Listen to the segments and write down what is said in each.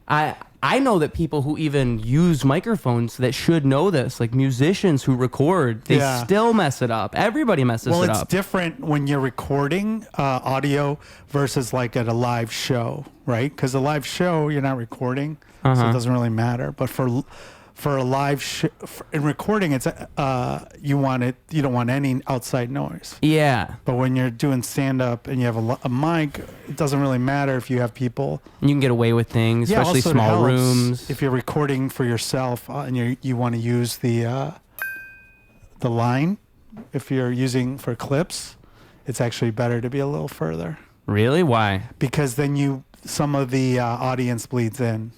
I know that people who even use microphones that should know this, like musicians who record, they still mess it up. Everybody messes it up. Well, it's different when you're recording audio versus like at a live show, right? Because a live show, you're not recording, so it doesn't really matter. But for a live in recording, it's you don't want any outside noise. Yeah. But when you're doing stand up and you have a mic, it doesn't really matter if you have people. You can get away with things, especially small rooms. If you're recording for yourself and you want to use the line, if you're using for clips, it's actually better to be a little further. Really? Why? Because then some of the audience bleeds in.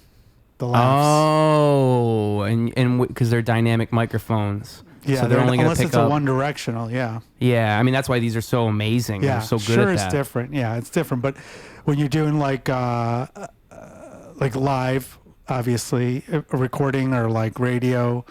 The laughs. Oh, and because they're dynamic microphones. Yeah, so they're only going to unless pick it's up. a one directional. Yeah. Yeah, I mean that's why these are so amazing. Yeah, they're so good sure, at it's that. different. Yeah, it's different. But when you're doing like live, obviously, a recording or like radio,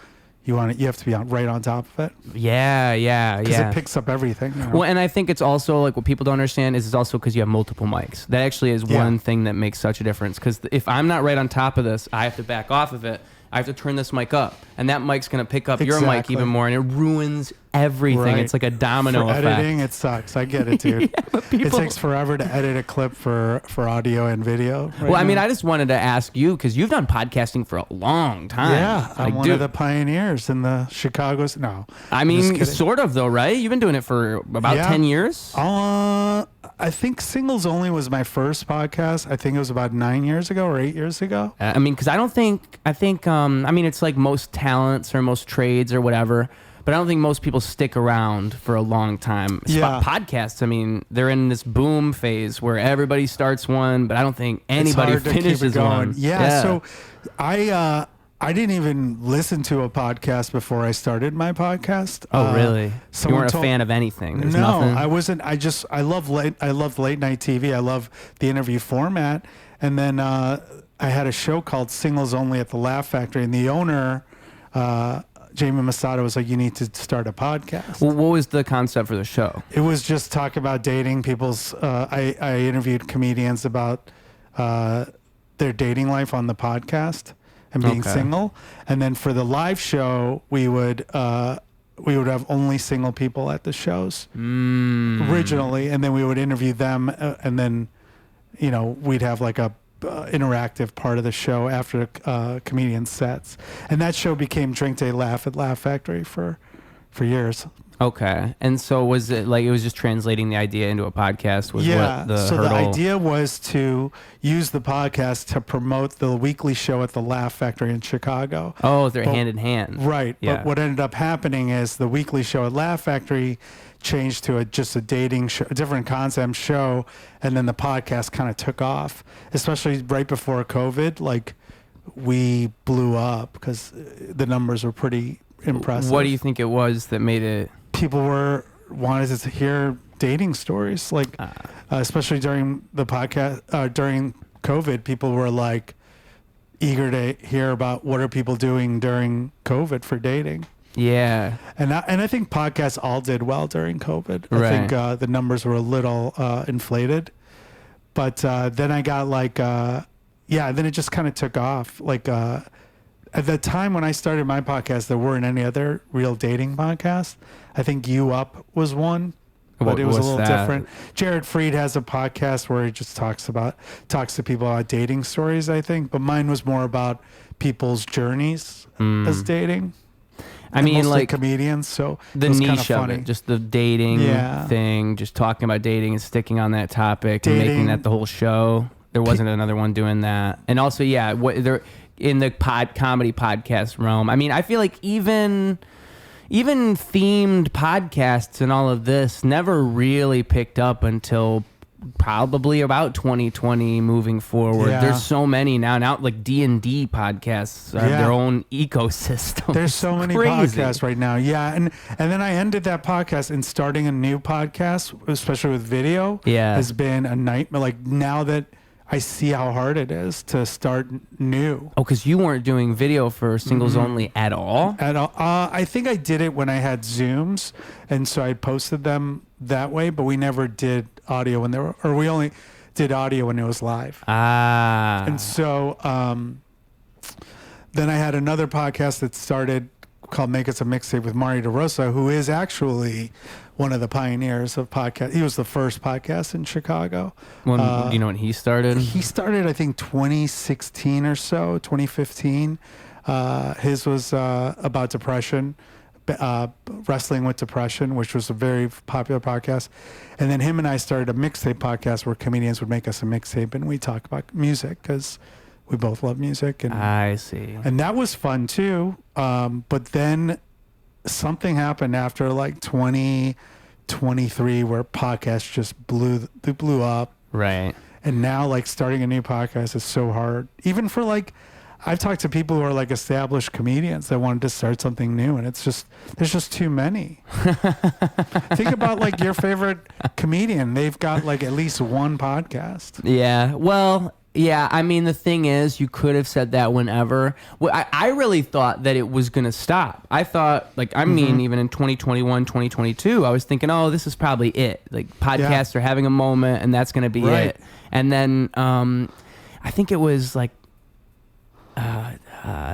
you have to be right on top of it. Yeah. Because it picks up everything. You know? Well, and I think it's also like what people don't understand is it's also because you have multiple mics. That actually is one thing that makes such a difference. Because if I'm not right on top of this, I have to back off of it. I have to turn this mic up, and that mic's going to pick up your mic even more, and it ruins everything. Right. It's like a domino effect. Editing, it sucks. I get it, dude. It takes forever to edit a clip for audio and video. Well, I mean, I just wanted to ask you, because you've done podcasting for a long time. Yeah, I'm one of the pioneers in the Chicago's. No. I mean, sort of, though, right? You've been doing it for about 10 years? I think Singles Only was my first podcast. I think it was about 9 years ago or 8 years ago. I mean, because I mean, it's like most talents or most trades or whatever, but I don't think most people stick around for a long time. Yeah. Podcasts, I mean, they're in this boom phase where everybody starts one, but I don't think anybody finishes one. Yeah, so I didn't even listen to a podcast before I started my podcast. Oh, really? You weren't a fan of anything? There's nothing? I wasn't. I love late night TV. I love the interview format. And then I had a show called Singles Only at the Laugh Factory, and the owner, Jamie Masada, was like, "You need to start a podcast." Well, what was the concept for the show? It was just talk about dating. I interviewed comedians about their dating life on the podcast and being single. And then for the live show, we would have only single people at the shows originally, and then we would interview them, and then we'd have like a interactive part of the show after comedian sets, and that show became Drink Day Laugh at Laugh Factory for years. Okay. And so was it like it was just translating the idea into a podcast? Was what the so hurdle? The idea was to use the podcast to promote the weekly show at the Laugh Factory in Chicago. Oh, they're hand in hand. Right. Yeah. But what ended up happening is the weekly show at Laugh Factory changed to just a dating show, a different concept show, and then the podcast kind of took off, especially right before COVID. Like, we blew up because the numbers were pretty impressive. What do you think it was that made it? People wanted to hear dating stories, like especially during the podcast, during COVID, people were like eager to hear about what are people doing during COVID for dating. Yeah. And I think podcasts all did well during COVID. Right. I think the numbers were a little inflated, but then I got like, then it just kind of took off. Like, at the time when I started my podcast, there weren't any other real dating podcasts. I think You Up was one, but it was a little different. Jared Freed has a podcast where he just talks to people about dating stories, I think. But mine was more about people's journeys as dating. I mean, like comedians, so the niche of it, just the dating thing, just talking about dating and sticking on that topic and making that the whole show. There wasn't another one doing that. And also, in the comedy podcast realm, I mean, I feel like even themed podcasts and all of this never really picked up until probably about 2020 moving forward. There's so many now like D&D podcasts have their own ecosystem. There's so many podcasts right now. And then I ended that podcast, and starting a new podcast, especially with video, has been a nightmare. Like, now that I see how hard it is to start new. Oh, because you weren't doing video for Singles Only at all? At all. I think I did it when I had Zooms, and so I posted them that way, but we never did audio when they were, or we only did audio when it was live. And so then I had another podcast that started called Make Us a Mixtape with Mari DeRosa, who is actually one of the pioneers of podcast. He was the first podcast in Chicago. Do you know when he started? He started, I think, 2016 or so, 2015. His was about depression, wrestling with depression, which was a very popular podcast. And then him and I started a mixtape podcast where comedians would make us a mixtape and we talk about music because we both love music. And I see. And that was fun too. But then something happened after like 2023 where podcasts just blew up. Right. And now like starting a new podcast is so hard. Even for like, I've talked to people who are like established comedians that wanted to start something new, and it's just, there's just too many. Think about like your favorite comedian. They've got like at least one podcast. Yeah. Well, yeah. I mean, the thing is, you could have said that whenever. Well, I really thought that it was going to stop. I thought, like, I mean, even in 2021, 2022, I was thinking, oh, this is probably it. Like, podcasts are having a moment, and that's going to be it. And then I think it was like,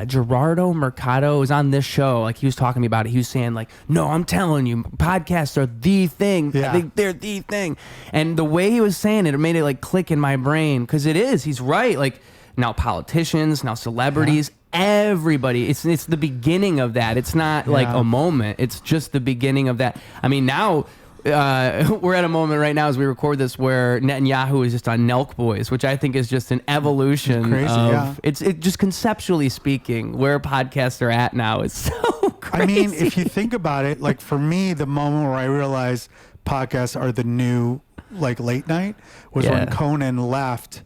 Gerardo Mercado was on this show. Like, he was talking to me about it. He was saying like, no, I'm telling you, podcasts are the thing. Yeah. I think they're the thing. And the way he was saying it made it like click in my brain. Because it is. He's right. Like, now politicians, now celebrities, everybody. It's the beginning of that. It's not like a moment. It's just the beginning of that. I mean, now we're at a moment right now as we record this where Netanyahu is just on Nelk Boys, which I think is just an evolution of it's just conceptually speaking where podcasts are at now. It's so crazy. I mean, if you think about it, like for me, the moment where I realized podcasts are the new like late night was when Conan left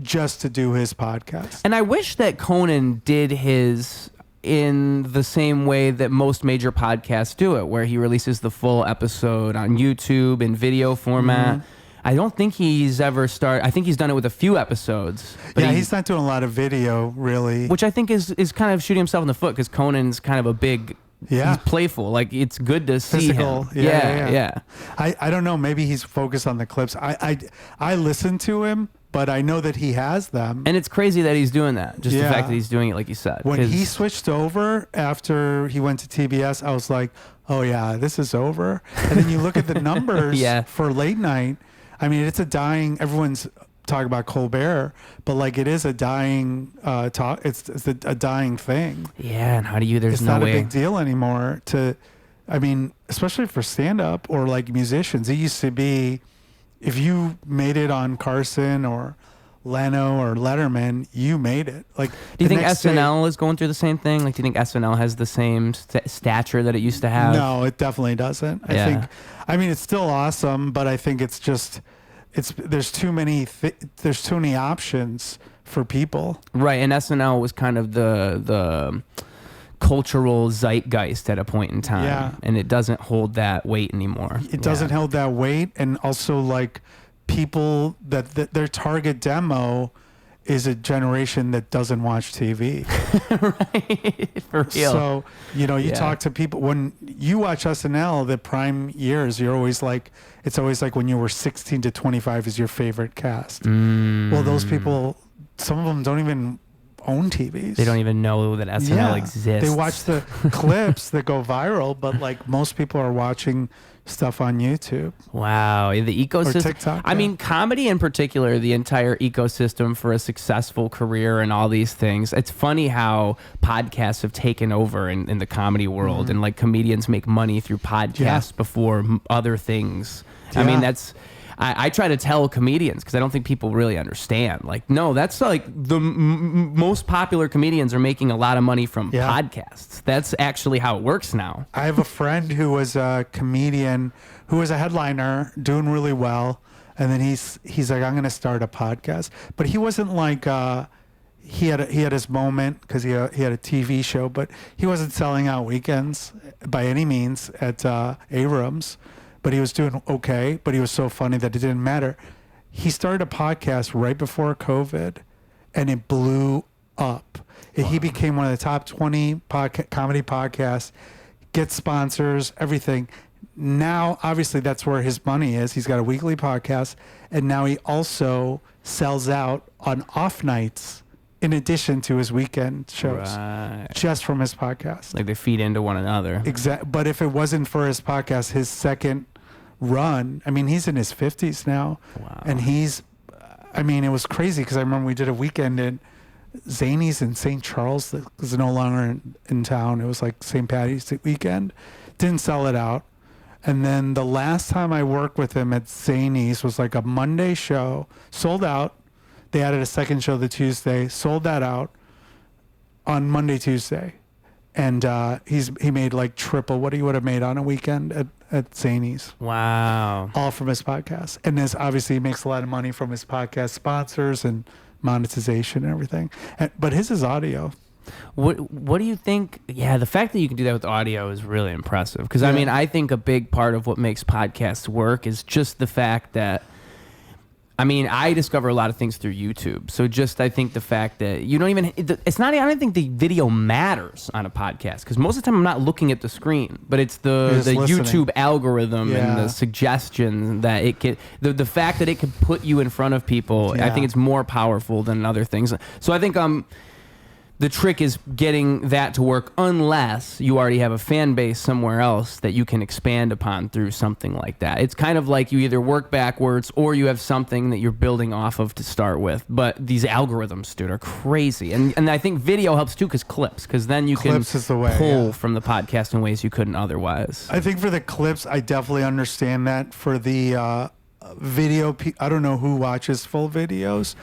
just to do his podcast. And I wish that Conan did his in the same way that most major podcasts do it, where he releases the full episode on YouTube in video format. I don't think he's ever I think he's done it with a few episodes. But he's not doing a lot of video, really. Which I think is kind of shooting himself in the foot, because Conan's kind of a big... He's playful. Like, it's good to see him. Yeah. I don't know. Maybe he's focused on the clips. I listen to him, but I know that he has them. And it's crazy that he's doing that. Just the fact that he's doing it, like you said. When he switched over after he went to TBS, I was like, oh yeah, this is over. And then you look at the numbers for late night. I mean, it's a dying, everyone's talking about Colbert, but like it is a dying it's a dying thing. Yeah, and how do you, there's no way. It's not a big deal anymore I mean, especially for stand-up or like musicians. It used to be, if you made it on Carson or Leno or Letterman, you made it. Like, do you think SNL is going through the same thing? Like, do you think SNL has the same stature that it used to have? No, it definitely doesn't. I mean, it's still awesome, but I think it's just, there's too many options for people. Right, and SNL was kind of the cultural zeitgeist at a point in time, and it doesn't hold that weight anymore. It doesn't hold that weight, and also like people that their target demo is a generation that doesn't watch TV. Right, for real. So, you know, you talk to people, when you watch SNL, the prime years, you're always like, it's always like when you were 16 to 25 is your favorite cast. Well, those people, some of them don't even own TVs. They don't even know that SNL exists. They watch the clips that go viral, but like most people are watching stuff on YouTube. Wow. The ecosystem. Or TikTok. I mean, comedy in particular, the entire ecosystem for a successful career and all these things. It's funny how podcasts have taken over in the comedy world, and like comedians make money through podcasts before other things. I mean, I try to tell comedians, because I don't think people really understand. Like, no, that's like the most popular comedians are making a lot of money from podcasts. That's actually how it works now. I have a friend who was a comedian who was a headliner doing really well. And then he's like, I'm going to start a podcast. But he wasn't like, he had his moment because he had a TV show, but he wasn't selling out weekends by any means at Abrams. But he was doing okay, but he was so funny that it didn't matter. He started a podcast right before COVID, and it blew up. He became one of the top 20 comedy podcasts, gets sponsors, everything. now, obviously, that's where his money is. He's got a weekly podcast, and now he also sells out on off nights in addition to his weekend shows, just from his podcast. Like they feed into one another. Exactly. But if it wasn't for his podcast, his second run, I mean, he's in his 50s now, and it was crazy because I remember we did a weekend in Zanies in St. Charles that was no longer in town. It was like St. Patty's weekend. Didn't sell it out. And then the last time I worked with him at Zanies was like a Monday show, sold out. They added a second show the Tuesday, sold that out on Monday, Tuesday. And he made like triple what he would have made on a weekend at Zanies. Wow. All from his podcast. And this obviously he makes a lot of money from his podcast sponsors and monetization and everything. But his is audio. What do you think? Yeah, the fact that you can do that with audio is really impressive. Because I mean, I think a big part of what makes podcasts work is just the fact that, I mean, I discover a lot of things through YouTube. So just, I think the fact that you don't even, it's not, I don't think the video matters on a podcast. Because most of the time I'm not looking at the screen, but it's the YouTube algorithm and the suggestions that it can, the fact that it can put you in front of people, I think it's more powerful than other things. So I think the trick is getting that to work unless you already have a fan base somewhere else that you can expand upon through something like that. It's kind of like you either work backwards or you have something that you're building off of to start with. But these algorithms, dude, are crazy. And I think video helps too because then you can pull from the podcast in ways you couldn't otherwise. I think for the clips, I definitely understand that. For the video, I don't know who watches full videos.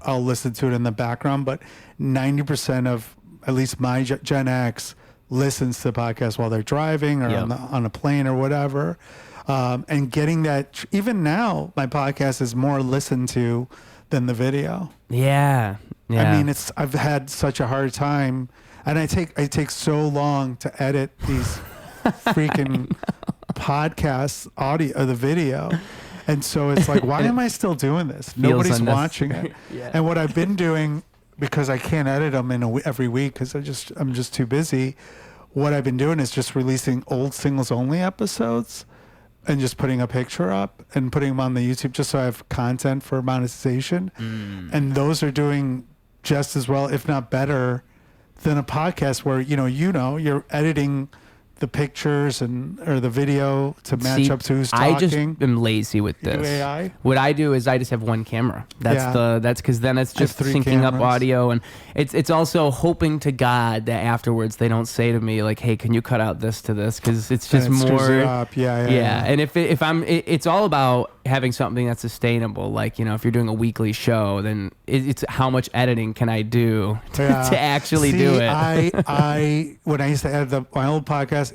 I'll listen to it in the background, but 90% of at least my Gen X listens to the podcast while they're driving or on a plane or whatever. And getting that, even now, my podcast is more listened to than the video. Yeah. I mean, I've had such a hard time, and I take so long to edit these freaking podcasts, audio, the video. And so it's like, why am I still doing this? Nobody's watching it. And what I've been doing, because I can't edit them every week because I'm just too busy, what I've been doing is just releasing old singles only episodes and just putting a picture up and putting them on the YouTube just so I have content for monetization. And those are doing just as well, if not better, than a podcast where, you're editing the pictures or the video to match up to who's talking. I just am lazy with this. AI? What I do is I just have one camera. That's because then it's just syncing up audio, and it's also hoping to God that afterwards they don't say to me like, "Hey, can you cut out this to this?" Because it's just more. Yeah. And if I'm, it's all about having something that's sustainable. Like if you're doing a weekly show, then it's how much editing can I do to actually do it. I when I used to edit my old podcast,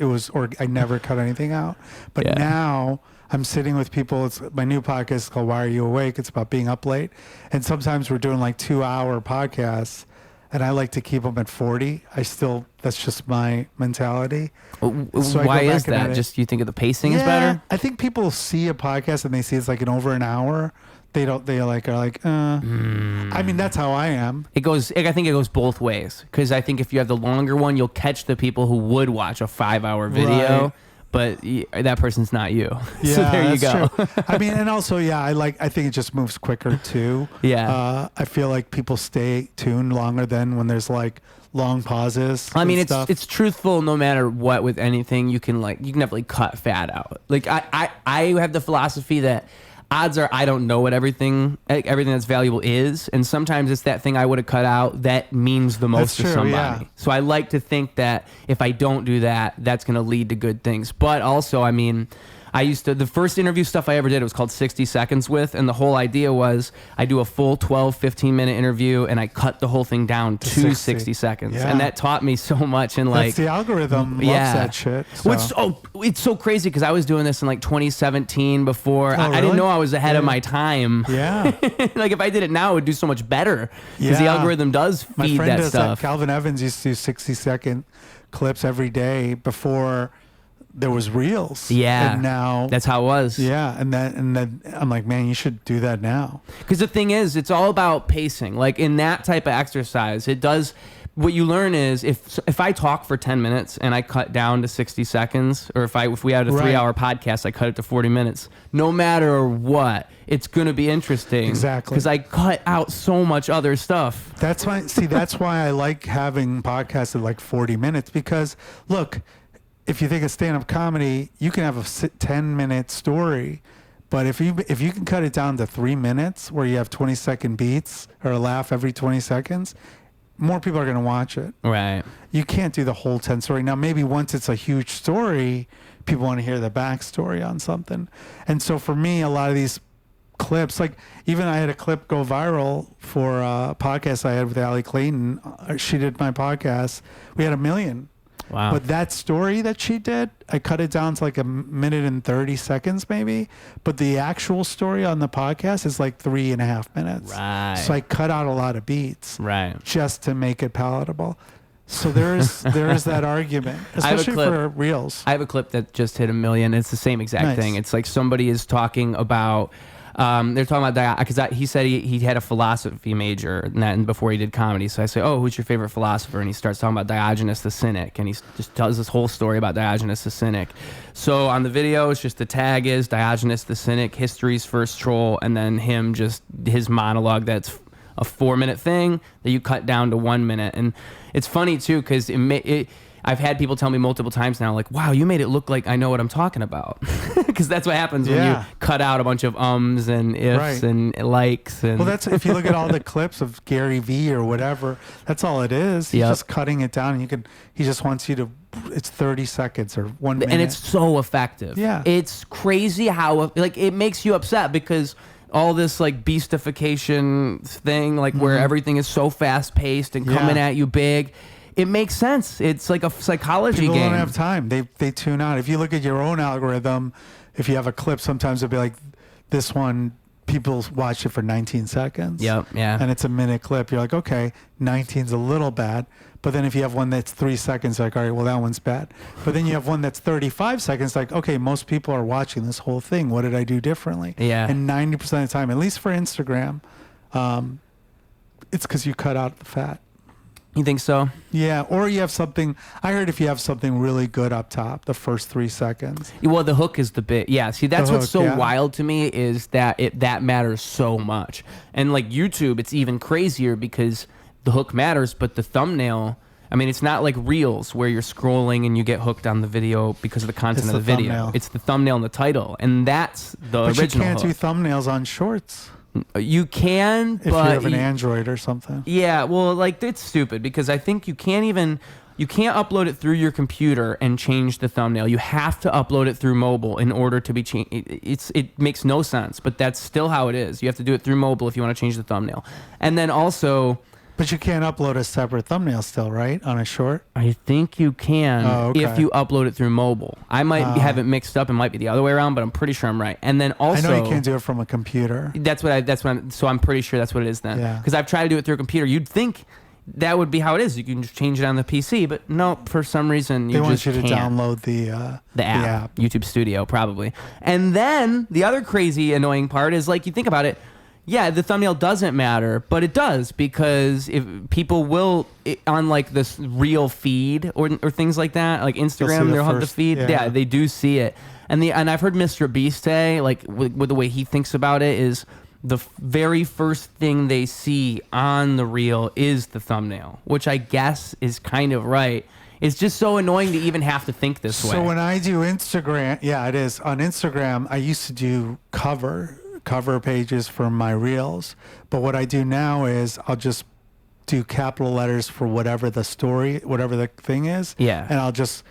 I never cut anything out. But now I'm sitting with people. It's my new podcast is called Why Are You Awake? It's about being up late. And sometimes we're doing like 2-hour podcasts, and I like to keep them at 40. That's just my mentality. So why is that? Just you think of the pacing is better? I think people see a podcast and they see it's like over an hour. They are like, I mean, that's how I am. I think it goes both ways. Because I think if you have the longer one, you'll catch the people who would watch a 5-hour video. Right. But that person's not you. Yeah, so there you go. True. I mean, and also, I think it just moves quicker too. I feel like people stay tuned longer than when there's like long pauses. I mean, it's truthful no matter what with anything. You can definitely cut fat out. Like I have the philosophy that odds are I don't know what everything that's valuable is, and sometimes it's that thing I would have cut out that means the most to somebody. Yeah. So I like to think that if I don't do that, that's going to lead to good things. But also, I mean, the first interview stuff I ever did, it was called 60 Seconds With, and the whole idea was I do a full 12, 15-minute interview, and I cut the whole thing down to 60 seconds. Yeah. And that taught me so much. And that's the algorithm loves that shit. So. It's so crazy because I was doing this in like 2017 before. I didn't know I was ahead of my time. Yeah. Like if I did it now, it would do so much better because the algorithm does feed that stuff. Calvin Evans used to do 60-second clips every day before there was reels. Yeah. And now that's how it was. Yeah. And then I'm like, man, you should do that now. Because the thing is, it's all about pacing. Like in that type of exercise, it does what you learn is if I talk for 10 minutes and I cut down to 60 seconds, or if we had a 3-hour podcast, I cut it to 40 minutes, no matter what, it's going to be interesting. Exactly. Because I cut out so much other stuff. That's why I like having podcasts at like 40 minutes, because look, if you think of stand-up comedy, you can have a 10-minute story, but if you can cut it down to 3 minutes where you have 20-second beats or a laugh every 20 seconds, more people are going to watch it. Right. You can't do the whole 10 story. Now, maybe once it's a huge story, people want to hear the backstory on something. And so for me, a lot of these clips, like even I had a clip go viral for a podcast I had with Allie Clayton. She did my podcast. We had 1 million. Wow. But that story that she did, I cut it down to like 1 minute and 30 seconds maybe. But the actual story on the podcast is like 3.5 minutes. Right. So I cut out a lot of beats. Right. Just to make it palatable. So there is that argument, especially for reels. I have a clip that just hit 1 million. It's the same exact thing. It's like somebody is talking about... they're talking about because he said he had a philosophy major and before he did comedy. So I say, oh, who's your favorite philosopher? And he starts talking about Diogenes the Cynic, and he just tells this whole story about Diogenes the Cynic. So on the video, it's just the tag is Diogenes the Cynic, history's first troll, and then him just his monologue. That's a 4-minute thing that you cut down to 1 minute, and it's funny too because I've had people tell me multiple times now, like, wow, you made it look like I know what I'm talking about. Because that's what happens when you cut out a bunch of ums and ifs and likes. And well, that's if you look at all the clips of Gary Vee or whatever, that's all it is. He's just cutting it down, and he just wants you to, it's 30 seconds or 1 minute. And it's so effective. Yeah. It's crazy how, like, it makes you upset because all this, like, beastification thing, like, where everything is so fast-paced and coming at you big. It makes sense. It's like a psychology game. People don't have time. They tune out. If you look at your own algorithm, if you have a clip, sometimes it'll be like, this one, people watch it for 19 seconds. Yep, yeah. And it's a minute clip. You're like, okay, 19's a little bad. But then if you have one that's 3 seconds, like, all right, well, that one's bad. But then you have one that's 35 seconds, like, okay, most people are watching this whole thing. What did I do differently? Yeah. And 90% of the time, at least for Instagram, it's because you cut out the fat. You think so? Yeah, or you have something. I heard if you have something really good up top, the first 3 seconds. Well, the hook is the bit. Yeah, see, that's what's so wild to me is that that matters so much. And like YouTube, it's even crazier because the hook matters, but the thumbnail. I mean, it's not like Reels where you're scrolling and you get hooked on the video because of the content of the video. Thumbnail. It's the thumbnail and the title, and that's the original. But you can't hook. do thumbnails on Shorts. You can, if but you have an Android or something. Yeah, well, like it's stupid because I think you can't upload it through your computer and change the thumbnail. You have to upload it through mobile in order to be changed. It makes no sense, but that's still how it is. You have to do it through mobile if you want to change the thumbnail, and then also. But you can't upload a separate thumbnail still, right? On a short? I think you can if you upload it through mobile. I might have it mixed up. It might be the other way around, but I'm pretty sure I'm right. And then also... I know you can't do it from a computer. So I'm pretty sure that's what it is then. Yeah. Because I've tried to do it through a computer. You'd think that would be how it is. You can just change it on the PC, but no, for some reason you just can't. They want you to download the app. YouTube Studio, probably. And then the other crazy, annoying part is, like, you think about it, yeah, the thumbnail doesn't matter, but it does because if people will on like this real feed or things like that, like Instagram, they'll have the feed. Yeah, they do see it. And I've heard Mr. Beast say, like, with the way he thinks about it, is the very first thing they see on the reel is the thumbnail, which I guess is kind of right. It's just so annoying to even have to think this way. So when I do Instagram, yeah, it is. On Instagram, I used to do cover pages for my reels, but what I do now is I'll just do capital letters for whatever the story, whatever the thing is, and I'll just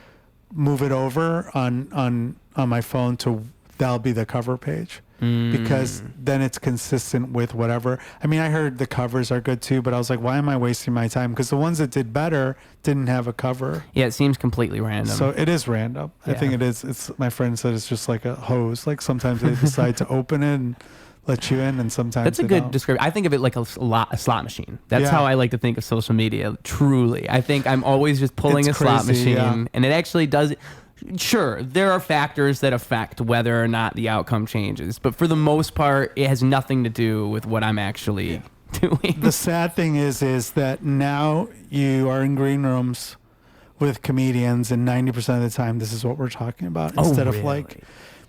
move it over on my phone to that'll be the cover page, because then it's consistent with whatever. I mean, I heard the covers are good too, but I was like, why am I wasting my time? Because the ones that did better didn't have a cover. Yeah, it seems completely random. So it is random. I think it is. It's, my friend said it's just like a hose. Like sometimes they decide to open it and let you in, and sometimes that's a good description. I think of it like a slot machine. That's how I like to think of social media. Truly, I think I'm always just pulling a slot machine, and it actually does. Sure, there are factors that affect whether or not the outcome changes, but for the most part, it has nothing to do with what I'm actually doing. The sad thing is that now you are in green rooms with comedians, and 90% of the time, this is what we're talking about. Instead of like,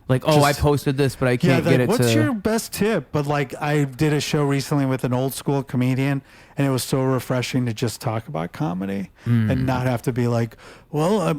I posted this, but I can't get it. What's your best tip? But like, I did a show recently with an old school comedian, and it was so refreshing to just talk about comedy and not have to be like, well,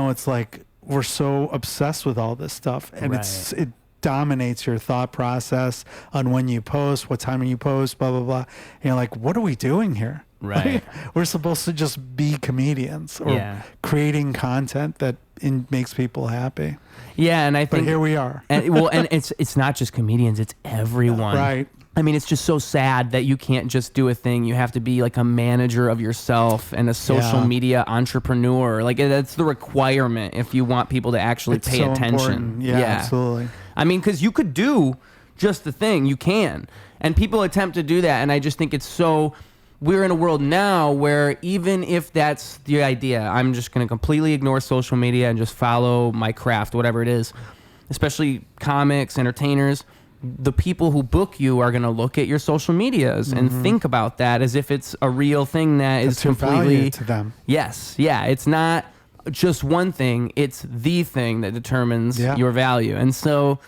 it's like we're so obsessed with all this stuff, and it dominates your thought process on when you post, what time you post, blah blah blah. And you're like, what are we doing here? Right. We're supposed to just be comedians or creating content that makes people happy. Yeah, and I think, but here we are. and it's not just comedians; it's everyone. Right. I mean, it's just so sad that you can't just do a thing. You have to be like a manager of yourself and a social media entrepreneur. Like, that's the requirement if you want people to actually pay attention. Important. Yeah, absolutely. I mean, because you could do just the thing. You can. And people attempt to do that. And I just think it's so... We're in a world now where even if that's the idea, I'm just going to completely ignore social media and just follow my craft, whatever it is, especially comics, entertainers. The people who book you are going to look at your social medias and think about that as if it's a real thing that's completely value to them. Yes. Yeah. It's not just one thing. It's the thing that determines your value. And so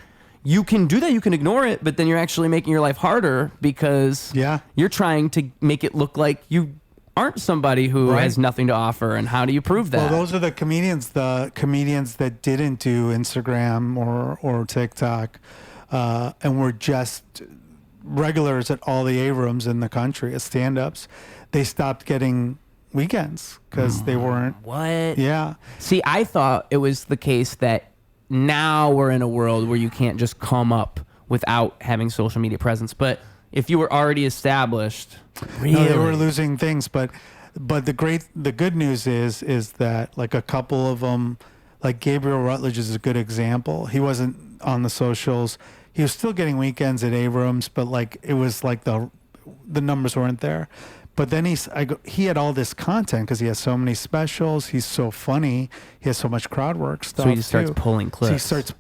you can do that. You can ignore it, but then you're actually making your life harder because you're trying to make it look like you aren't somebody who has nothing to offer. And how do you prove that? Well, those are the comedians that didn't do Instagram or TikTok and were just regulars at all the A-rooms in the country as stand-ups. They stopped getting weekends because they weren't. What? Yeah. See, I thought it was the case that now we're in a world where you can't just come up without having social media presence. But if you were already established, really? No, they were losing things. But the good news is that like a couple of them, like Gabriel Rutledge is a good example. He wasn't on the socials. He was still getting weekends at A-rooms, but like it was like the numbers weren't there. But then he had all this content because he has so many specials. He's so funny. He has so much crowd work stuff. So he just starts pulling clips. So he starts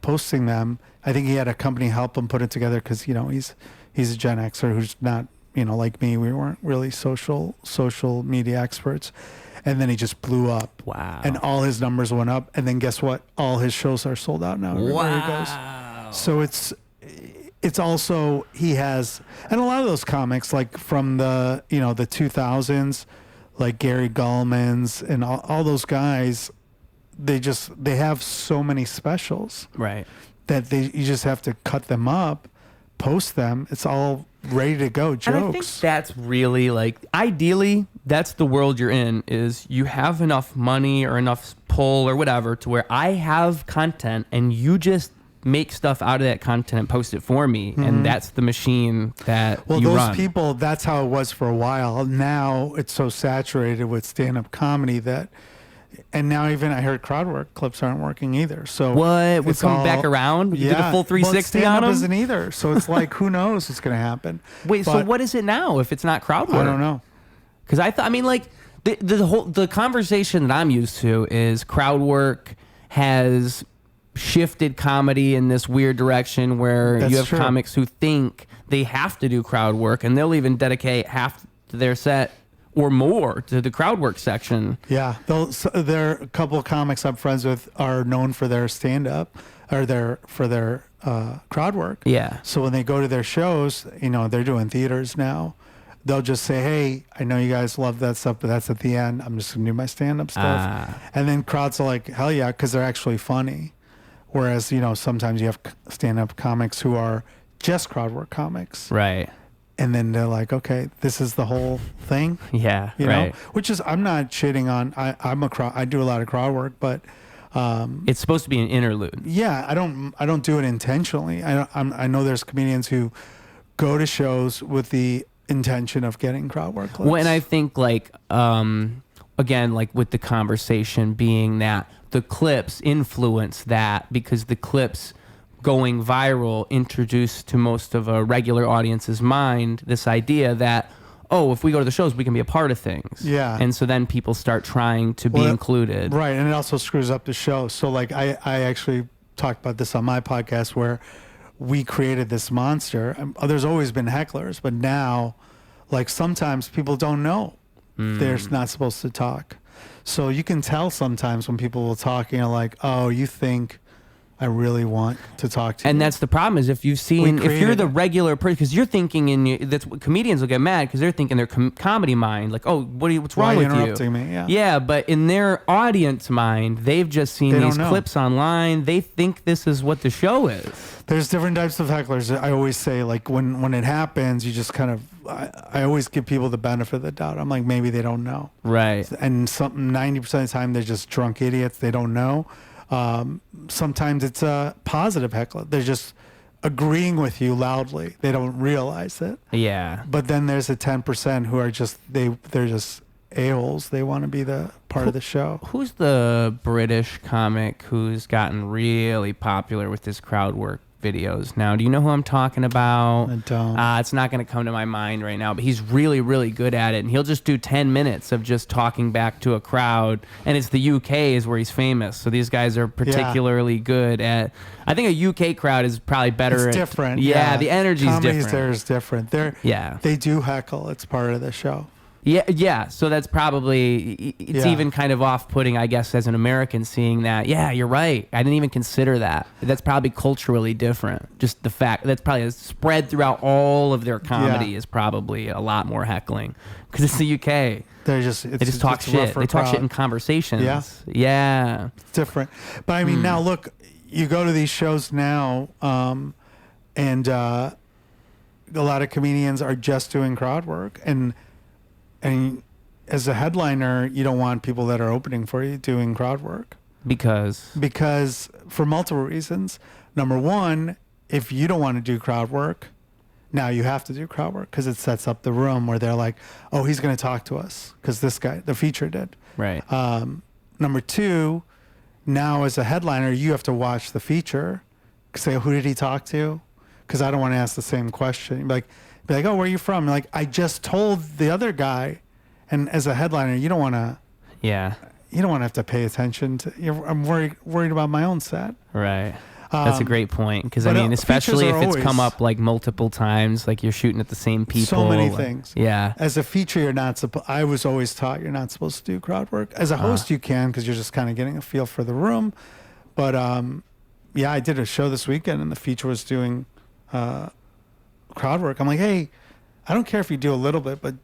posting them. I think he had a company help him put it together because he's a Gen Xer who's not like me. We weren't really social media experts. And then he just blew up. Wow. And all his numbers went up. And then guess what? All his shows are sold out now. Everywhere he goes. So it's also, he has, and a lot of those comics like from the 2000s, like Gary Gulman's and all those guys, they have so many specials. Right. That you just have to cut them up, post them. It's all ready to go jokes. And I think that's really like, ideally, that's the world you're in, is you have enough money or enough pull or whatever to where I have content and you just make stuff out of that content and post it for me. And that's the machine that you run. Well, those people, that's how it was for a while. Now it's so saturated with stand-up comedy and now even I heard crowd work clips aren't working either. So what? We're coming back around? You did a full 360 on them? Isn't either. So it's like, who knows what's going to happen? Wait, so what is it now if it's not crowd work? I don't know. Because the conversation that I'm used to is crowd work has shifted comedy in this weird direction where you have comics who think they have to do crowd work and they'll even dedicate half to their set or more to the crowd work section. Yeah. There are a couple of comics I'm friends with are known for their stand-up or for their crowd work. Yeah. So when they go to their shows, they're doing theaters now. They'll just say, hey, I know you guys love that stuff, but that's at the end. I'm just going to do my stand-up stuff. And then crowds are like, hell yeah, because they're actually funny. Whereas, sometimes you have stand-up comics who are just crowd work comics. Right. And then they're like, okay, this is the whole thing. Yeah, you know? Which is, I'm not shitting on, I do a lot of crowd work, but it's supposed to be an interlude. Yeah, I don't do it intentionally. I know there's comedians who go to shows with the intention of getting crowd work clips. Well, and I think again, like with the conversation being that the clips influence that because the clips going viral introduced to most of a regular audience's mind this idea that, oh, if we go to the shows, we can be a part of things. Yeah. And so then people start trying to be included. Right. And it also screws up the show. So like I actually talked about this on my podcast where we created this monster. There's always been hecklers, but now, like, sometimes people don't know they're not supposed to talk. So you can tell sometimes when people will talk, you know, like, oh, you think I really want to talk to you. And that's the problem, is if if you're the regular person, because you're thinking that's what comedians will get mad, because they're thinking their comedy mind, like, oh, what's wrong with you? Interrupting me? Yeah. Yeah, but in their audience mind, they've just seen these clips online. They think this is what the show is. There's different types of hecklers. I always say, like, when it happens, you just kind of, I always give people the benefit of the doubt. I'm like, maybe they don't know. Right. And 90% of the time, they're just drunk idiots. They don't know. Sometimes it's a positive heckler. They're just agreeing with you loudly. They don't realize it. Yeah. But then there's a 10% who are just, they're just a-holes. They want to be the part of the show. Who's the British comic who's gotten really popular with his crowd work videos now? Do you know who I'm talking about? I don't. It's not going to come to my mind right now, but he's really, really good at it. And he'll just do 10 minutes of just talking back to a crowd. And it's the UK is where he's famous. So these guys are particularly good at, I think a UK crowd is probably better. It's different. Yeah, the energy's Comedy's different. there is different. They do heckle. It's part of the show. Yeah. So that's probably, it's even kind of off-putting, I guess, as an American seeing that. Yeah, you're right. I didn't even consider that. That's probably culturally different. Just the fact that's probably spread throughout all of their comedy is probably a lot more heckling, because it's the UK. They just talk shit. They talk shit in conversations. Yeah. It's different. But I mean, now look, you go to these shows now, and a lot of comedians are just doing crowd work, and as a headliner, you don't want people that are opening for you doing crowd work. Because for multiple reasons. Number one, if you don't want to do crowd work, now you have to do crowd work, because it sets up the room where they're like, oh, he's going to talk to us because this guy, the feature, did. Right. Number two, now as a headliner, you have to watch the feature, say, who did he talk to? Because I don't want to ask the same question. Be like, oh, where are you from? Like, I just told the other guy. And as a headliner, you don't want to. Yeah. You don't want to have to pay attention to. I'm worried about my own set. Right. That's a great point, because I mean, especially if it's come up like multiple times, like you're shooting at the same people. So many things. Yeah. As a feature, you're not supposed. I was always taught you're not supposed to do crowd work. As a host, you can, because you're just kind of getting a feel for the room. But yeah, I did a show this weekend, and the feature was doing crowd work. I'm like, hey, I don't care if you do a little bit, but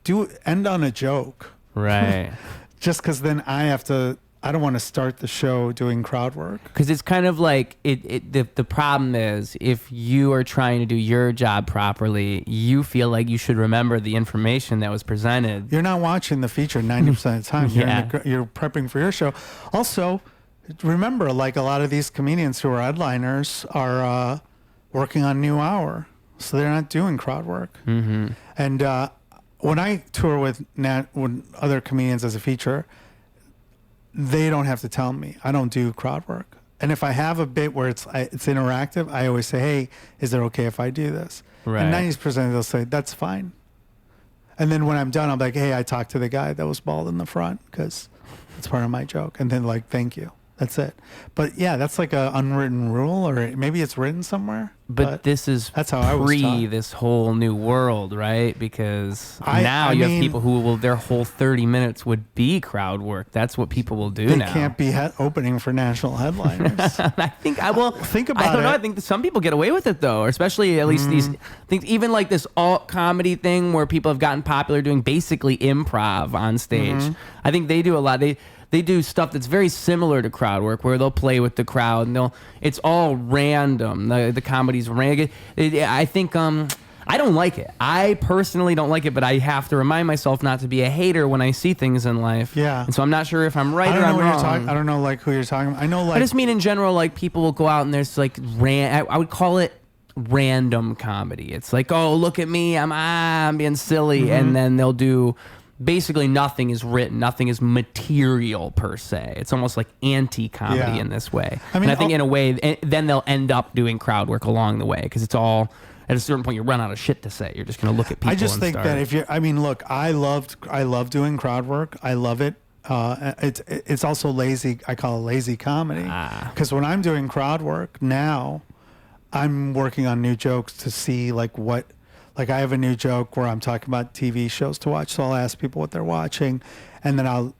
end on a joke. Right. Just because then I don't want to start the show doing crowd work. Because it's kind of like, the problem is, if you are trying to do your job properly, you feel like you should remember the information that was presented. You're not watching the feature 90% of the time. You're prepping for your show. Also, remember, like, a lot of these comedians who are headliners are working on new hour. So they're not doing crowd work. Mm-hmm. And when I tour with other comedians as a feature, they don't have to tell me. I don't do crowd work. And if I have a bit where it's interactive, I always say, hey, is it okay if I do this? Right. And 90% they'll say, that's fine. And then when I'm done, I'm like, hey, I talked to the guy that was bald in the front, because it's part of my joke. And then, like, thank you. That's it. But yeah, that's like an unwritten rule, or maybe it's written somewhere. But this is that's how I was taught. This whole new world, right? Because now you have people who their whole 30 minutes would be crowd work. That's what people will do now. They can't be opening for national headliners. I think think about it. I don't know. I think some people get away with it, though, or especially at least these things, even like this alt comedy thing where people have gotten popular doing basically improv on stage. I think they do a lot. They do stuff that's very similar to crowd work, where they'll play with the crowd and it's all random. The comedy's random. I think I don't like it. I personally don't like it, but I have to remind myself not to be a hater when I see things in life. Yeah. And so I'm not sure if I'm right or I'm wrong. I don't know like who you're talking about. I know, like, I just mean in general, like, people will go out and there's like I would call it random comedy. It's like, oh, look at me, I'm being silly, and then they'll do. Basically, nothing is written. Nothing is material per se. It's almost like anti-comedy in this way. I mean, and I think in a way, then they'll end up doing crowd work along the way, because it's all at a certain point you run out of shit to say. You're just going to look at people. I just think that if you, I mean, look, I love doing crowd work. I love it. It's also lazy. I call it lazy comedy, because when I'm doing crowd work now, I'm working on new jokes to see like what, like I have a new joke where I'm talking about TV shows to watch. So I'll ask people what they're watching, and then I'll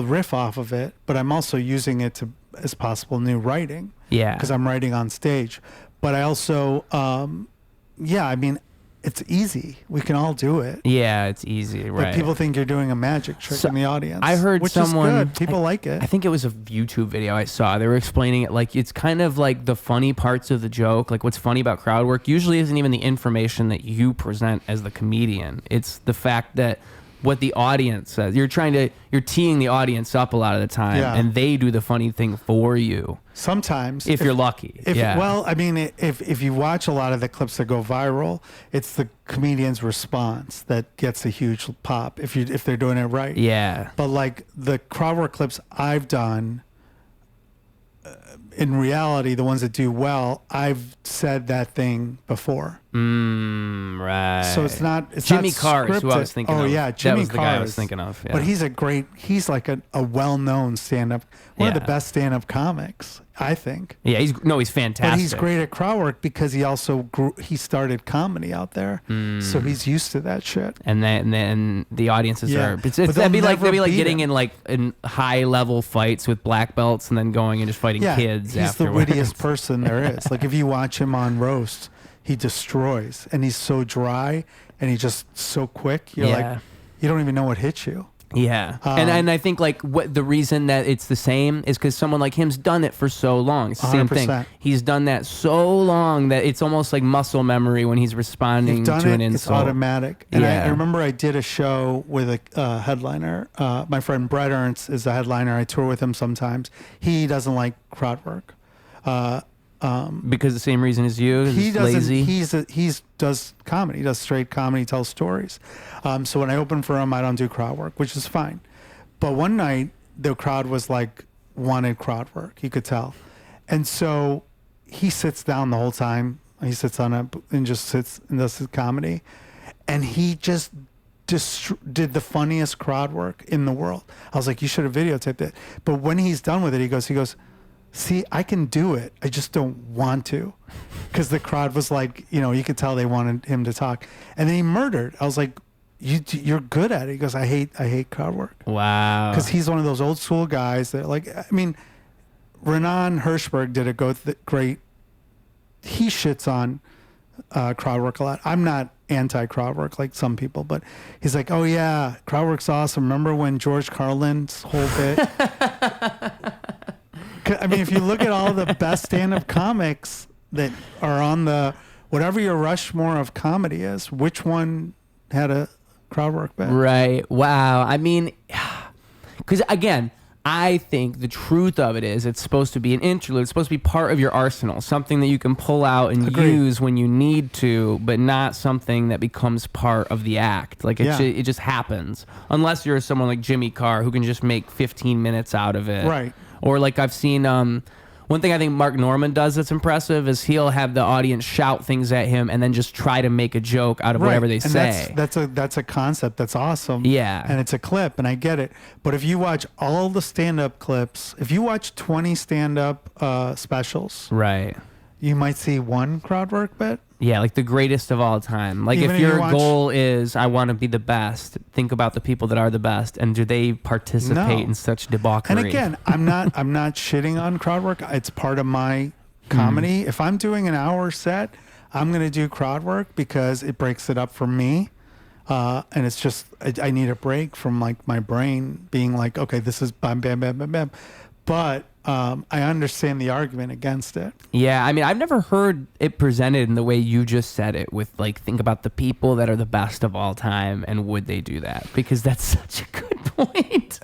riff off of it. But I'm also using it as possible new writing. Yeah. Because I'm writing on stage. But I also, I mean, it's easy. We can all do it. Yeah, it's easy, right? But people think you're doing a magic trick in the audience. I heard which someone. Is good. People like it. I think it was a YouTube video I saw. They were explaining it like it's kind of like the funny parts of the joke. Like what's funny about crowd work usually isn't even the information that you present as the comedian. It's the fact that what the audience says. You're teeing the audience up a lot of the time, and they do the funny thing for you. Sometimes, if you're lucky. Well, I mean, if you watch a lot of the clips that go viral, it's the comedian's response that gets a huge pop if they're doing it right. Yeah. But like the crowd work clips I've done, in reality, the ones that do well, I've said that thing before. Right. So it's not Jimmy not Carr is who I scripted. was thinking of. Oh yeah, Jimmy that was the Carr guy I was thinking of. Yeah. But he's like a well-known stand-up, one of the best stand-up comics, I think. Yeah, he's fantastic. But he's great at crowd work because he also he started comedy out there, so he's used to that shit. And then the audiences are. That'd be like getting in high-level fights with black belts and then going and just fighting kids. He's the wittiest person there is. Like if you watch him on roast, he destroys, and he's so dry, and he's just so quick. You're like, you don't even know what hit you. Yeah, and I think like what the reason that it's the same is because someone like him's done it for so long. It's the same 100%. thing. He's done that so long that it's almost like muscle memory when he's responding to an insult. It's automatic. And I remember I did a show with a headliner. My friend Brett Ernst is a headliner. I tour with him sometimes. He doesn't like crowd work. Because the same reason as you. He doesn't. Lazy. He does comedy. He does straight comedy. He tells stories. So when I open for him, I don't do crowd work, which is fine. But one night the crowd was like wanted crowd work. You could tell, and so he sits down the whole time. He sits on it and just sits and does his comedy, and he just did the funniest crowd work in the world. I was like, you should have videotaped it. But when he's done with it, he goes. See, I can do it. I just don't want to. Because the crowd was like, you could tell they wanted him to talk. And then he murdered. I was like, you're good at it. He goes, I hate crowd work. Wow. Because he's one of those old school guys that Renan Hirschberg did a great, he shits on crowd work a lot. I'm not anti-crowd work like some people, but he's like, oh yeah, crowd work's awesome. Remember when George Carlin's whole bit? I mean, if you look at all the best stand-up comics that are on the whatever your Rushmore of comedy is, which one had a crowd work bit? Right. Wow. I mean, because again, I think the truth of it is it's supposed to be an interlude. It's supposed to be part of your arsenal, something that you can pull out and use when you need to, but not something that becomes part of the act. Like it just happens. Unless you're someone like Jimmy Carr who can just make 15 minutes out of it. Right. Or like I've seen, one thing I think Mark Norman does that's impressive is he'll have the audience shout things at him and then just try to make a joke out of whatever they say. That's a concept that's awesome. Yeah. And it's a clip, and I get it. But if you watch all the stand-up clips, if you watch 20 stand-up specials, right, you might see one crowd work bit. Yeah, like the greatest of all time. Like if your goal is, I want to be the best, think about the people that are the best, and do they participate in such debauchery? And again, I'm not shitting on crowd work. It's part of my comedy. If I'm doing an hour set, I'm going to do crowd work because it breaks it up for me. And it's just, I need a break from like my brain being like, okay, this is bam, bam, bam, bam, bam. But I understand the argument against it. Yeah, I mean, I've never heard it presented in the way you just said it with like, think about the people that are the best of all time and would they do that? Because that's such a good point.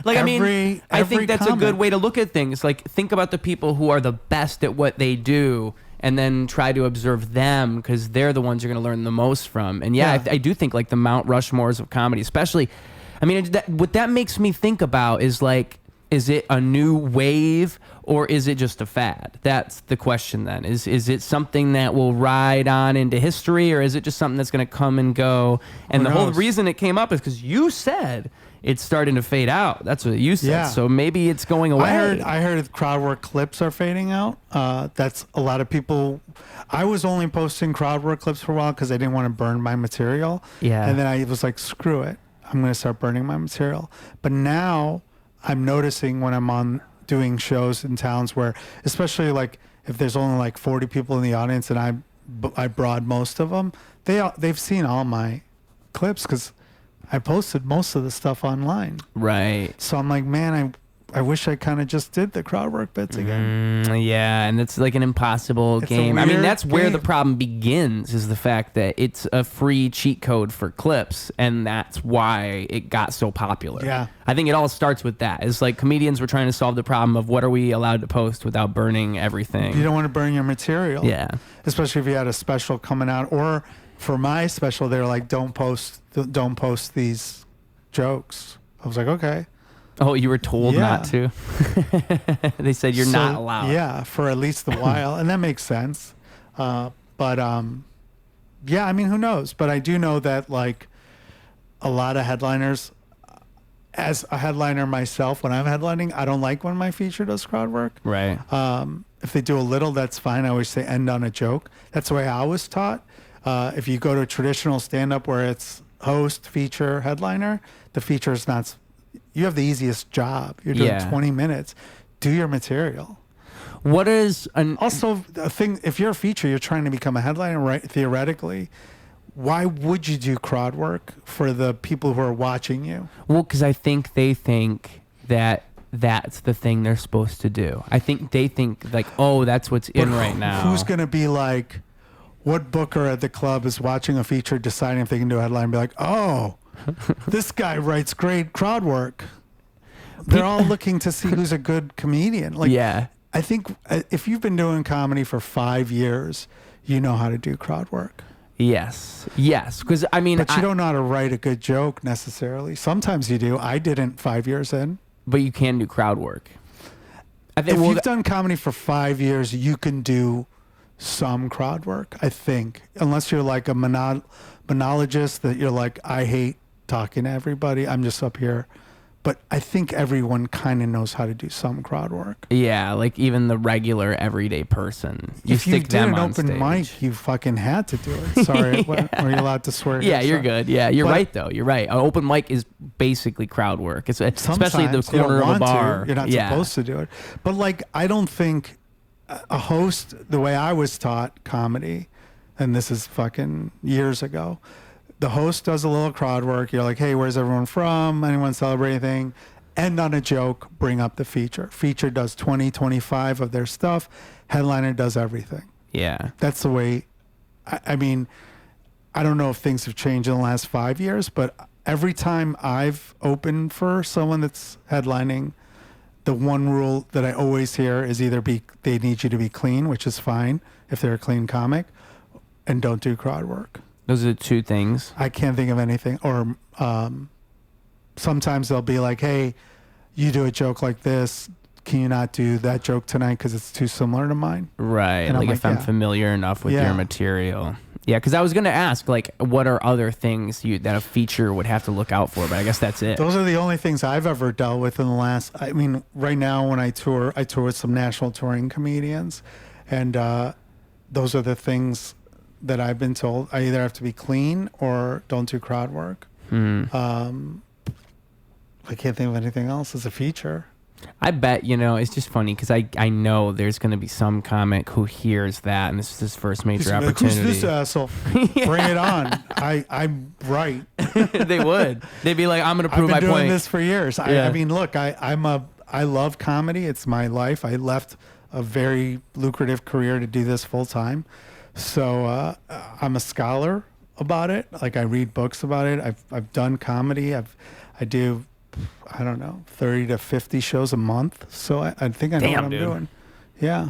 Like, I think that's a good way to look at things. Like, think about the people who are the best at what they do and then try to observe them because they're the ones you're going to learn the most from. And I do think like the Mount Rushmores of comedy, especially, I mean, what that makes me think about is like, Is it a new wave or is it just a fad? That's the question then. Is it something that will ride on into history, or is it just something that's going to come and go? And the whole reason it came up is because you said it's starting to fade out. That's what you said. Yeah. So maybe it's going away. I heard crowd work clips are fading out. That's a lot of people. I was only posting crowd work clips for a while because I didn't want to burn my material. Yeah. And then I was like, screw it. I'm going to start burning my material. But now I'm noticing when I'm on doing shows in towns where, especially like if there's only like 40 people in the audience and I broad most of them, they've seen all my clips because I posted most of the stuff online. Right. So I'm like, man, I wish I kind of just did the crowd work bits again. Yeah, and it's like an impossible game. I mean, that's where the problem begins, is the fact that it's a free cheat code for clips, and that's why it got so popular. Yeah. I think it all starts with that. It's like comedians were trying to solve the problem of what are we allowed to post without burning everything. You don't want to burn your material. Yeah. Especially if you had a special coming out, or for my special, they're like, don't post these jokes. I was like, okay. Oh, you were told not to? They said you're not allowed. Yeah, for at least a while. And that makes sense. Yeah, I mean, who knows? But I do know that, like, a lot of headliners, as a headliner myself, when I'm headlining, I don't like when my feature does crowd work. Right. If they do a little, that's fine. I always say end on a joke. That's the way I was taught. If you go to traditional stand-up where it's host, feature, headliner, the feature is not... You have the easiest job. You're doing 20 minutes. Do your material. What is also a thing? If you're a feature, you're trying to become a headliner, right? Theoretically, why would you do crowd work for the people who are watching you? Well, because I think they think that that's the thing they're supposed to do. I think they think like, oh, that's what's in right now. Who's going to be like, what booker at the club is watching a feature, deciding if they can do a headline and be like, oh, this guy writes great crowd work. They're all looking to see who's a good comedian. Like, yeah. I think if you've been doing comedy for 5 years, you know how to do crowd work. Yes. Because I mean, but you don't know how to write a good joke necessarily. Sometimes you do. I didn't 5 years in. But you can do crowd work. If you've done comedy for 5 years, you can do some crowd work, I think. Unless you're like a monologist that you're like, I hate talking to everybody. I'm just up here. But I think everyone kind of knows how to do some crowd work. Yeah, like even the regular everyday person. If you did an open mic, you fucking had to do it. Sorry, were you allowed to swear? Yeah, you're good. Yeah, you're right though. You're right. An open mic is basically crowd work. It's especially the corner of a bar. You're not supposed to do it. But like, I don't think a host, the way I was taught comedy, and this is fucking years ago, the host does a little crowd work. You're like, hey, where's everyone from? Anyone celebrate anything? End on a joke, bring up the feature. Feature does 20, 25 of their stuff. Headliner does everything. Yeah. That's the way. I mean, I don't know if things have changed in the last 5 years, but every time I've opened for someone that's headlining, the one rule that I always hear is either they need you to be clean, which is fine if they're a clean comic, and don't do crowd work. Those are the two things. I can't think of anything. Or sometimes they'll be like, hey, you do a joke like this. Can you not do that joke tonight because it's too similar to mine? Right. And like if I'm familiar enough with your material. Yeah, because I was going to ask, like, what are other things that a feature would have to look out for? But I guess that's it. Those are the only things I've ever dealt with in the last... I mean, right now when I tour with some national touring comedians. And those are the things that I've been told. I either have to be clean or don't do crowd work. I can't think of anything else as a feature. I bet, it's just funny because I know there's going to be some comic who hears that and this is his first major opportunity. Who's this asshole? Bring it on. I'm right. They would. They'd be like, I'm going to prove my point. I've been doing this for years. I mean, look, I love comedy. It's my life. I left a very lucrative career to do this full time. So I'm a scholar about it. Like I read books about it. I've done comedy. I do, I don't know, 30 to 50 shows a month. So I think I know what I'm doing. Yeah.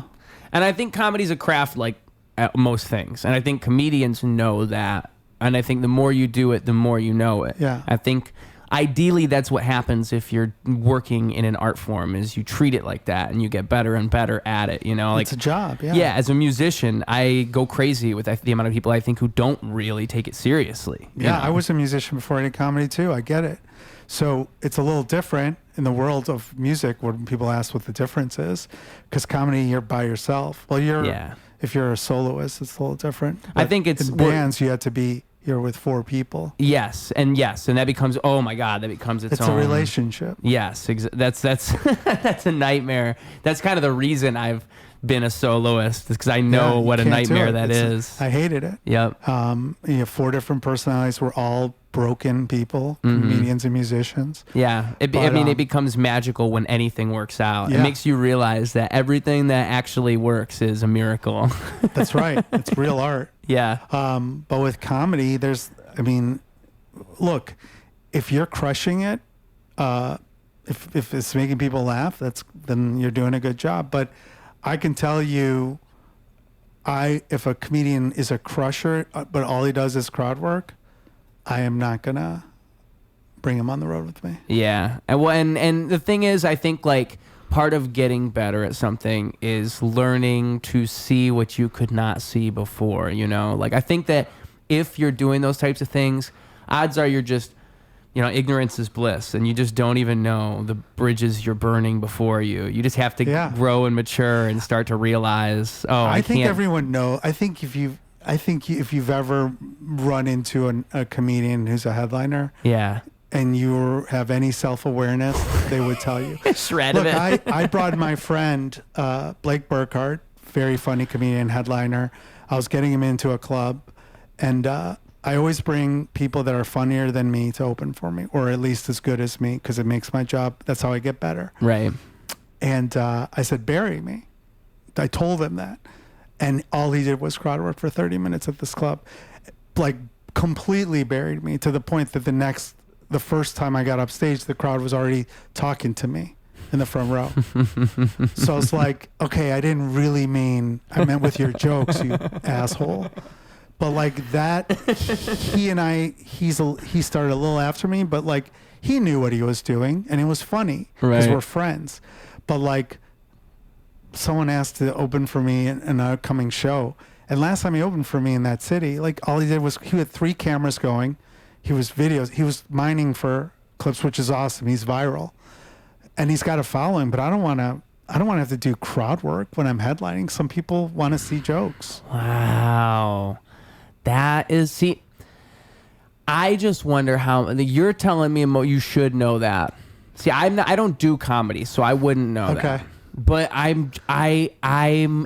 And I think comedy's a craft like most things. And I think comedians know that. And I think the more you do it, the more you know it. Yeah. I think ideally that's what happens if you're working in an art form, is you treat it like that and you get better and better at it, you know? Like, it's a job, yeah. Yeah, as a musician, I go crazy with the amount of people I think who don't really take it seriously. Yeah, I was a musician before I did comedy too. I get it. So it's a little different in the world of music when people ask what the difference is, because comedy, you're by yourself. Well, if you're a soloist, it's a little different. But I think it's in bands, you're with 4 people. Yes, and that becomes, oh my God, that becomes its own. It's a relationship. Yes, that's that's a nightmare. That's kind of the reason I've been a soloist, is because I know what a nightmare that is. I hated it. Yep. You have 4 different personalities. We're all broken people, comedians and musicians. Yeah. It becomes magical when anything works out. Yeah. It makes you realize that everything that actually works is a miracle. That's right. It's real art. Yeah. But with comedy, look, if you're crushing it, if it's making people laugh, then you're doing a good job. But I can tell you, if a comedian is a crusher, but all he does is crowd work, I am not gonna bring him on the road with me. Yeah, and the thing is, I think like part of getting better at something is learning to see what you could not see before. You know, like I think that if you're doing those types of things, odds are you're just, ignorance is bliss, and you just don't even know the bridges you're burning before you. You just have to grow and mature and start to realize. Oh, I think everyone knows. I think if you've ever run into a comedian who's a headliner, and you have any self-awareness, they would tell you. Shred Look, of it. I brought my friend Blake Burkhart, very funny comedian, headliner. I was getting him into a club, and I always bring people that are funnier than me to open for me, or at least as good as me, because it makes my job. That's how I get better. Right. And I said, bury me. I told him that. And all he did was crowd work for 30 minutes at this club. Like, completely buried me, to the point that the first time I got up stage, the crowd was already talking to me in the front row. So I was like, okay, I didn't really mean, I meant with your jokes, you asshole. But like that, he started a little after me, but like he knew what he was doing and it was funny because we're friends. But like someone asked to open for me in an upcoming show. And last time he opened for me in that city, like all he did was he had 3 cameras going. He was mining for clips, which is awesome. He's viral and he's got a following, but I don't want to have to do crowd work when I'm headlining. Some people want to see jokes. Wow. I just wonder how you're telling me you should know that. See, I don't do comedy, so I wouldn't know that. But I'm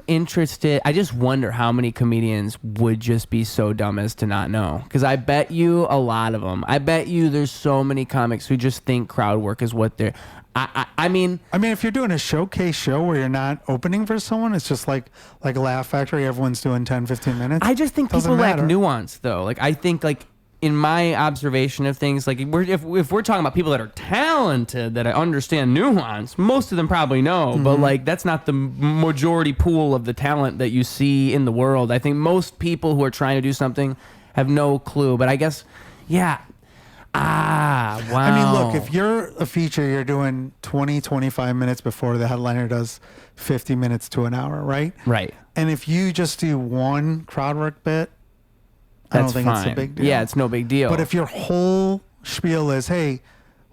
interested. I just wonder how many comedians would just be so dumb as to not know. Because I bet you a lot of them. I bet you there's so many comics who just think crowd work is what they're. I mean, if you're doing a showcase show where you're not opening for someone, it's just like a Laugh Factory. Everyone's doing 10, 15 minutes. I just think people lack nuance, though. Like, I think, like, in my observation of things, like if we're talking about people that are talented, that I understand nuance, most of them probably know, but like that's not the majority pool of the talent that you see in the world. I think most people who are trying to do something have no clue. But I guess, wow. I mean, look, if you're a feature, you're doing 20, 25 minutes before the headliner does 50 minutes to an hour, right? Right. And if you just do one crowd work bit, I don't think it's a big deal. Yeah, it's no big deal. But if your whole spiel is, hey,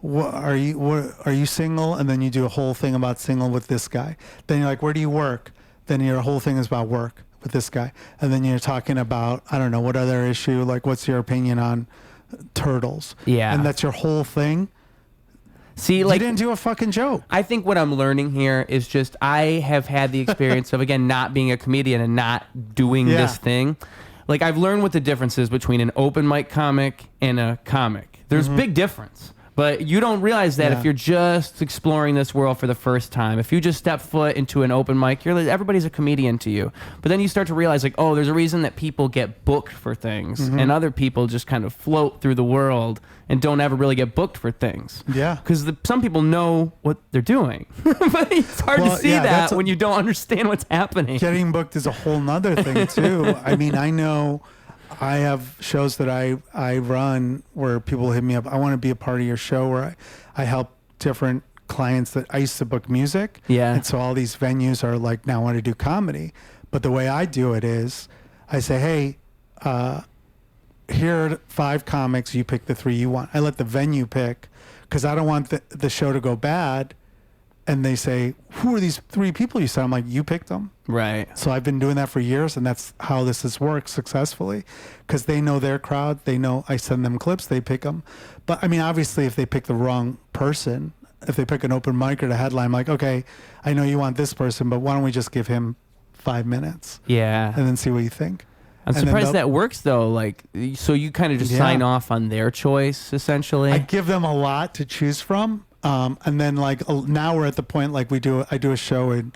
are you single? And then you do a whole thing about single with this guy. Then you're like, where do you work? Then your whole thing is about work with this guy. And then you're talking about, I don't know, what other issue? Like, what's your opinion on turtles? Yeah. And that's your whole thing. See, like, you didn't do a fucking joke. I think what I'm learning here is just I have had the experience of, again, not being a comedian and not doing this thing. Like, I've learned what the difference is between an open mic comic and a comic. There's big difference. But you don't realize that if you're just exploring this world for the first time. If you just step foot into an open mic, everybody's a comedian to you. But then you start to realize, like, oh, there's a reason that people get booked for things. And other people just kind of float through the world and don't ever really get booked for things. Yeah. Because some people know what they're doing. But it's hard to see that when you don't understand what's happening. Getting booked is a whole nother thing, too. I mean, I know I have shows that I run where people hit me up. I want to be a part of your show, where I help different clients that I used to book music. Yeah. And so all these venues are like, now I want to do comedy. But the way I do it is I say, hey, here are 5 comics. You pick the 3 you want. I let the venue pick, because I don't want the show to go bad. And they say, who are these 3 people you said? I'm like, you picked them. Right. So I've been doing that for years, and that's how this has worked successfully, because they know their crowd. They know I send them clips. They pick them. But, I mean, obviously, if they pick the wrong person, if they pick an open mic or the headline, I'm like, okay, I know you want this person, but why don't we just give him 5 minutes? Yeah. And then see what you think. I'm surprised that works, though. Like, so you kind of just sign off on their choice, essentially. I give them a lot to choose from. And then like now we're at the point like I do a show in.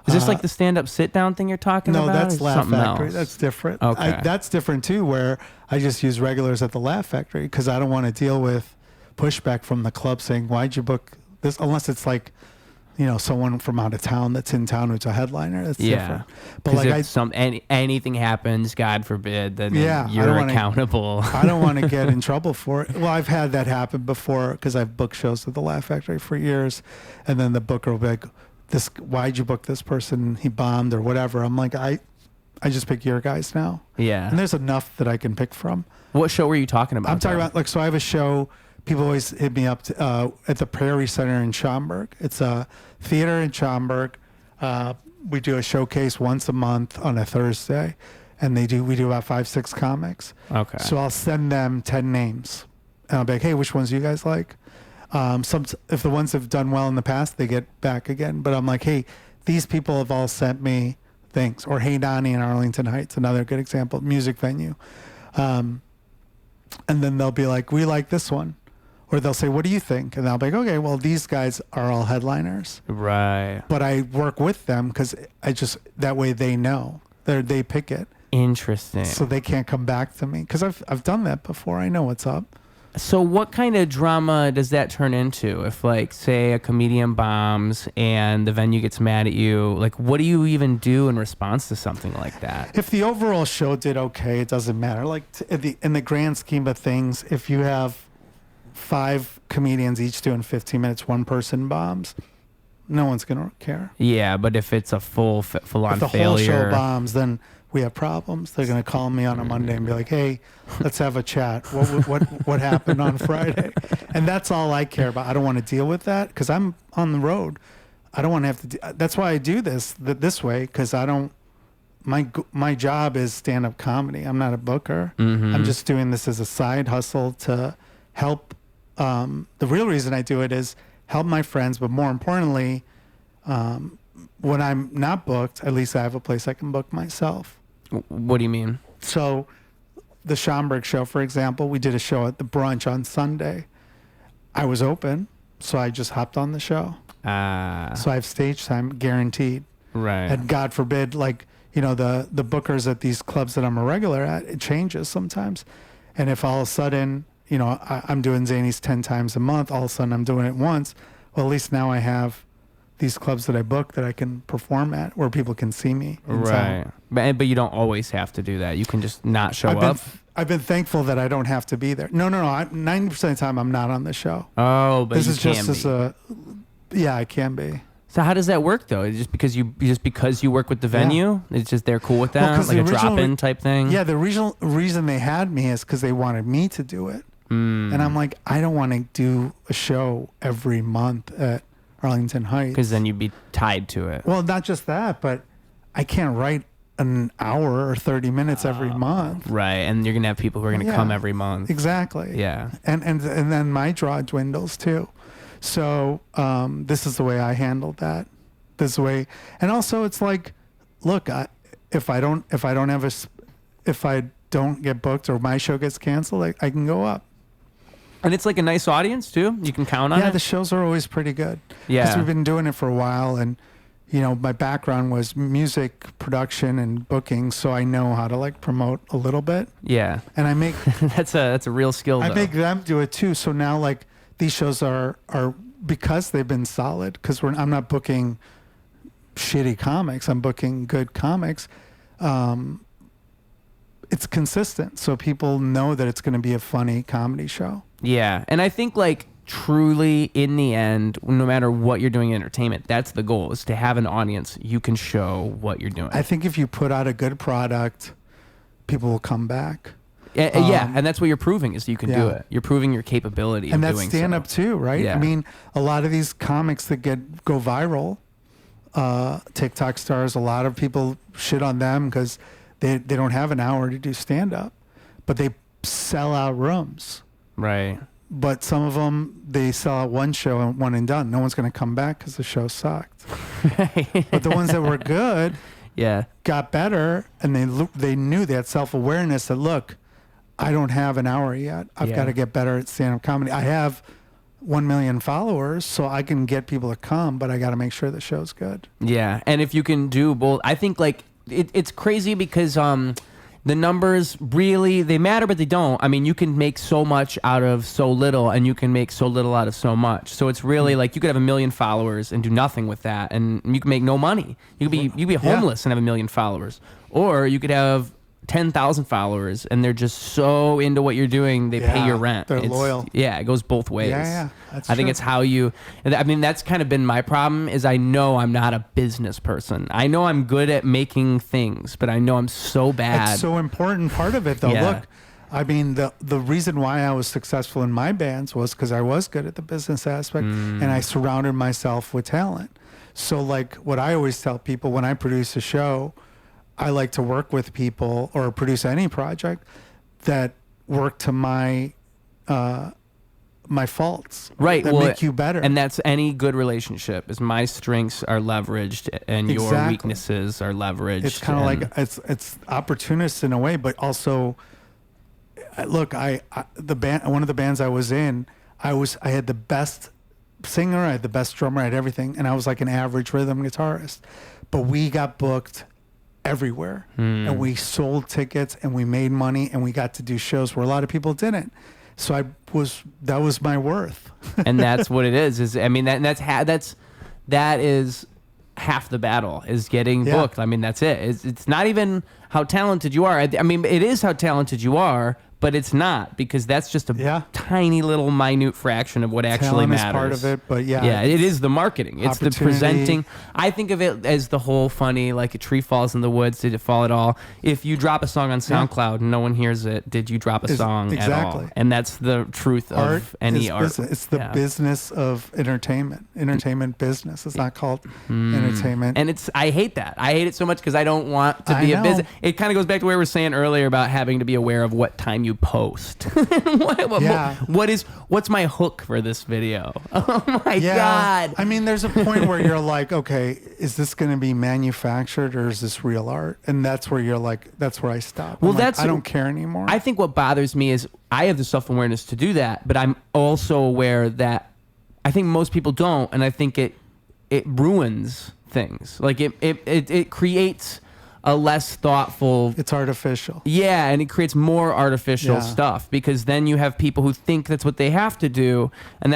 Is this like the stand-up sit-down thing you're talking about? No, that's Laugh Factory. Else? That's different. Okay. That's different too, where I just use regulars at the Laugh Factory, because I don't want to deal with pushback from the club saying, why'd you book this? Unless it's like, someone from out of town that's in town who's a headliner. That's different. But like if anything happens, God forbid, then you're accountable. I don't want to get in trouble for it. Well, I've had that happen before, because I've booked shows at the Laugh Factory for years, and then the booker will be like, why'd you book this person? He bombed or whatever. I'm like, I just pick your guys now. Yeah. And there's enough that I can pick from. What show were you talking about? I'm talking about, so I have a show. People always hit me up at the Prairie Center in Schaumburg. It's a theater in Schaumburg. We do a showcase once a month on a Thursday, and we do about 5-6 comics. Okay. So I'll send them 10 names, and I'll be like, hey, which ones do you guys like? If the ones have done well in the past, they get back again. But I'm like, hey, these people have all sent me things. Or Hey Donnie in Arlington Heights, another good example, music venue. And then they'll be like, we like this one. Or they'll say, what do you think? And I'll be like, okay, well, these guys are all headliners. Right. But I work with them, because that way they know. They pick it. Interesting. So they can't come back to me, because I've done that before. I know what's up. So what kind of drama does that turn into? If, like, say a comedian bombs and the venue gets mad at you, like, what do you even do in response to something like that? If the overall show did okay, it doesn't matter. Like, in the grand scheme of things, if you have 5 comedians each doing 15 minutes, one person bombs, no one's gonna care. Yeah, but if it's a full-on failure, if the whole show bombs, then we have problems. They're gonna call me on a Monday and be like, "Hey, let's have a chat. What happened on Friday?" And that's all I care about. I don't want to deal with that, because I'm on the road. I don't want to have to. That's why I do this way, because I don't. My job is stand-up comedy. I'm not a booker. Mm-hmm. I'm just doing this as a side hustle to help. The real reason I do it is help my friends, but more importantly, when I'm not booked, at least I have a place I can book myself. What do you mean? So the Schaumburg show, for example, we did a show at the Brunch on Sunday. I was open, so I just hopped on the show. So I have stage time guaranteed. Right. And God forbid, like, the bookers at these clubs that I'm a regular at, it changes sometimes. And if all of a sudden, I'm doing Zanies 10 times a month, all of a sudden I'm doing it once, well, at least now I have these clubs that I book that I can perform at, where people can see me. Right. But you don't always have to do that. You can just not show up. I've been thankful that I don't have to be there. No. 90% of the time I'm not on the show. Oh, but this you is can just be. Yeah, I can be. So how does that work, though? Just because you work with the venue, it's just they're cool with that, like a drop-in type thing. Yeah, the original reason they had me is because they wanted me to do it, and I'm like, I don't want to do a show every month at Arlington Heights, because then you'd be tied to it. Well, not just that, but I can't write an hour or 30 minutes every month. Right, and you're gonna have people who are gonna come every month. Exactly. Yeah, and then my draw dwindles too. So this is the way I handled that. This way, and also it's like, look, if I don't get booked or my show gets canceled, I can go up. And it's like a nice audience too. You can count on it. Yeah, the shows are always pretty good. Yeah, because we've been doing it for a while, and my background was music production and booking, so I know how to like promote a little bit. Yeah, and I make that's a real skill. I make them do it too. So now like these shows are because they've been solid. Because I'm not booking shitty comics. I'm booking good comics. it's consistent. So people know that it's going to be a funny comedy show. Yeah. And I think like truly in the end, no matter what you're doing in entertainment, that's the goal, is to have an audience you can show what you're doing. I think if you put out a good product, people will come back. Yeah, and that's what you're proving, is you can do it. You're proving your capability of doing so. And that's stand-up too, right? Yeah. I mean, a lot of these comics that go viral, TikTok stars, a lot of people shit on them because they don't have an hour to do stand-up, but they sell out rooms. Right. But some of them, they sell out one show and one and done. No one's going to come back because the show sucked. But the ones that were good got better, and they knew, they had self-awareness that, look, I don't have an hour yet. I've got to get better at stand-up comedy. I have 1 million followers, so I can get people to come, but I got to make sure the show's good. Yeah, and if you can do both, I think like it's crazy because the numbers really, they matter, but they don't. I mean, you can make so much out of so little, and you can make so little out of so much. So it's really like you could have 1 million followers and do nothing with that, and you can make no money. You could be homeless and have 1 million followers, or you could have 10,000 followers and they're just so into what you're doing, they pay your rent. They're loyal. Yeah, it goes both ways. Yeah, that's I think it's how you, I mean, that's kind of been my problem, is I know I'm not a business person. I know I'm good at making things, but I know I'm so bad. It's so important part of it though. Look, I mean, the reason why I was successful in my bands was because I was good at the business aspect and I surrounded myself with talent. So like what I always tell people when I produce a show, I like to work with people or produce any project that work to my faults, right? That make you better. And that's any good relationship, is my strengths are leveraged and your weaknesses are leveraged. It's kind of like it's opportunist in a way, but also, look, one of the bands I was in, I had the best singer, I had the best drummer, I had everything, and I was like an average rhythm guitarist, but we got booked everywhere and we sold tickets and we made money and we got to do shows where a lot of people didn't. So that was my worth. And that's what it is I mean, that is half the battle, is getting booked. I mean, that's it. It's not even how talented you are. I mean, it is how talented you are, but it's not, because that's just a tiny little minute fraction of what actually matters. Talent is part of it, but yeah, it is the marketing. It's the presenting. I think of it as the whole funny, like a tree falls in the woods, did it fall at all? If you drop a song on SoundCloud and no one hears it, did you drop a song at all? And that's the truth of any art. Business. It's the business of entertainment business. It's not called entertainment. And I hate that. I hate it so much because I don't want to be a business. It kind of goes back to what we were saying earlier about having to be aware of what time you post. What's my hook for this video? Oh my God. I mean, there's a point where you're like, okay, is this going to be manufactured or is this real art? And that's where you're like, that's where I stop. Well, I don't care anymore. I think what bothers me is I have the self-awareness to do that, but I'm also aware that I think most people don't, and I think it ruins things. Like it creates a less thoughtful... It's artificial. Yeah, and it creates more artificial stuff, because then you have people who think that's what they have to do, and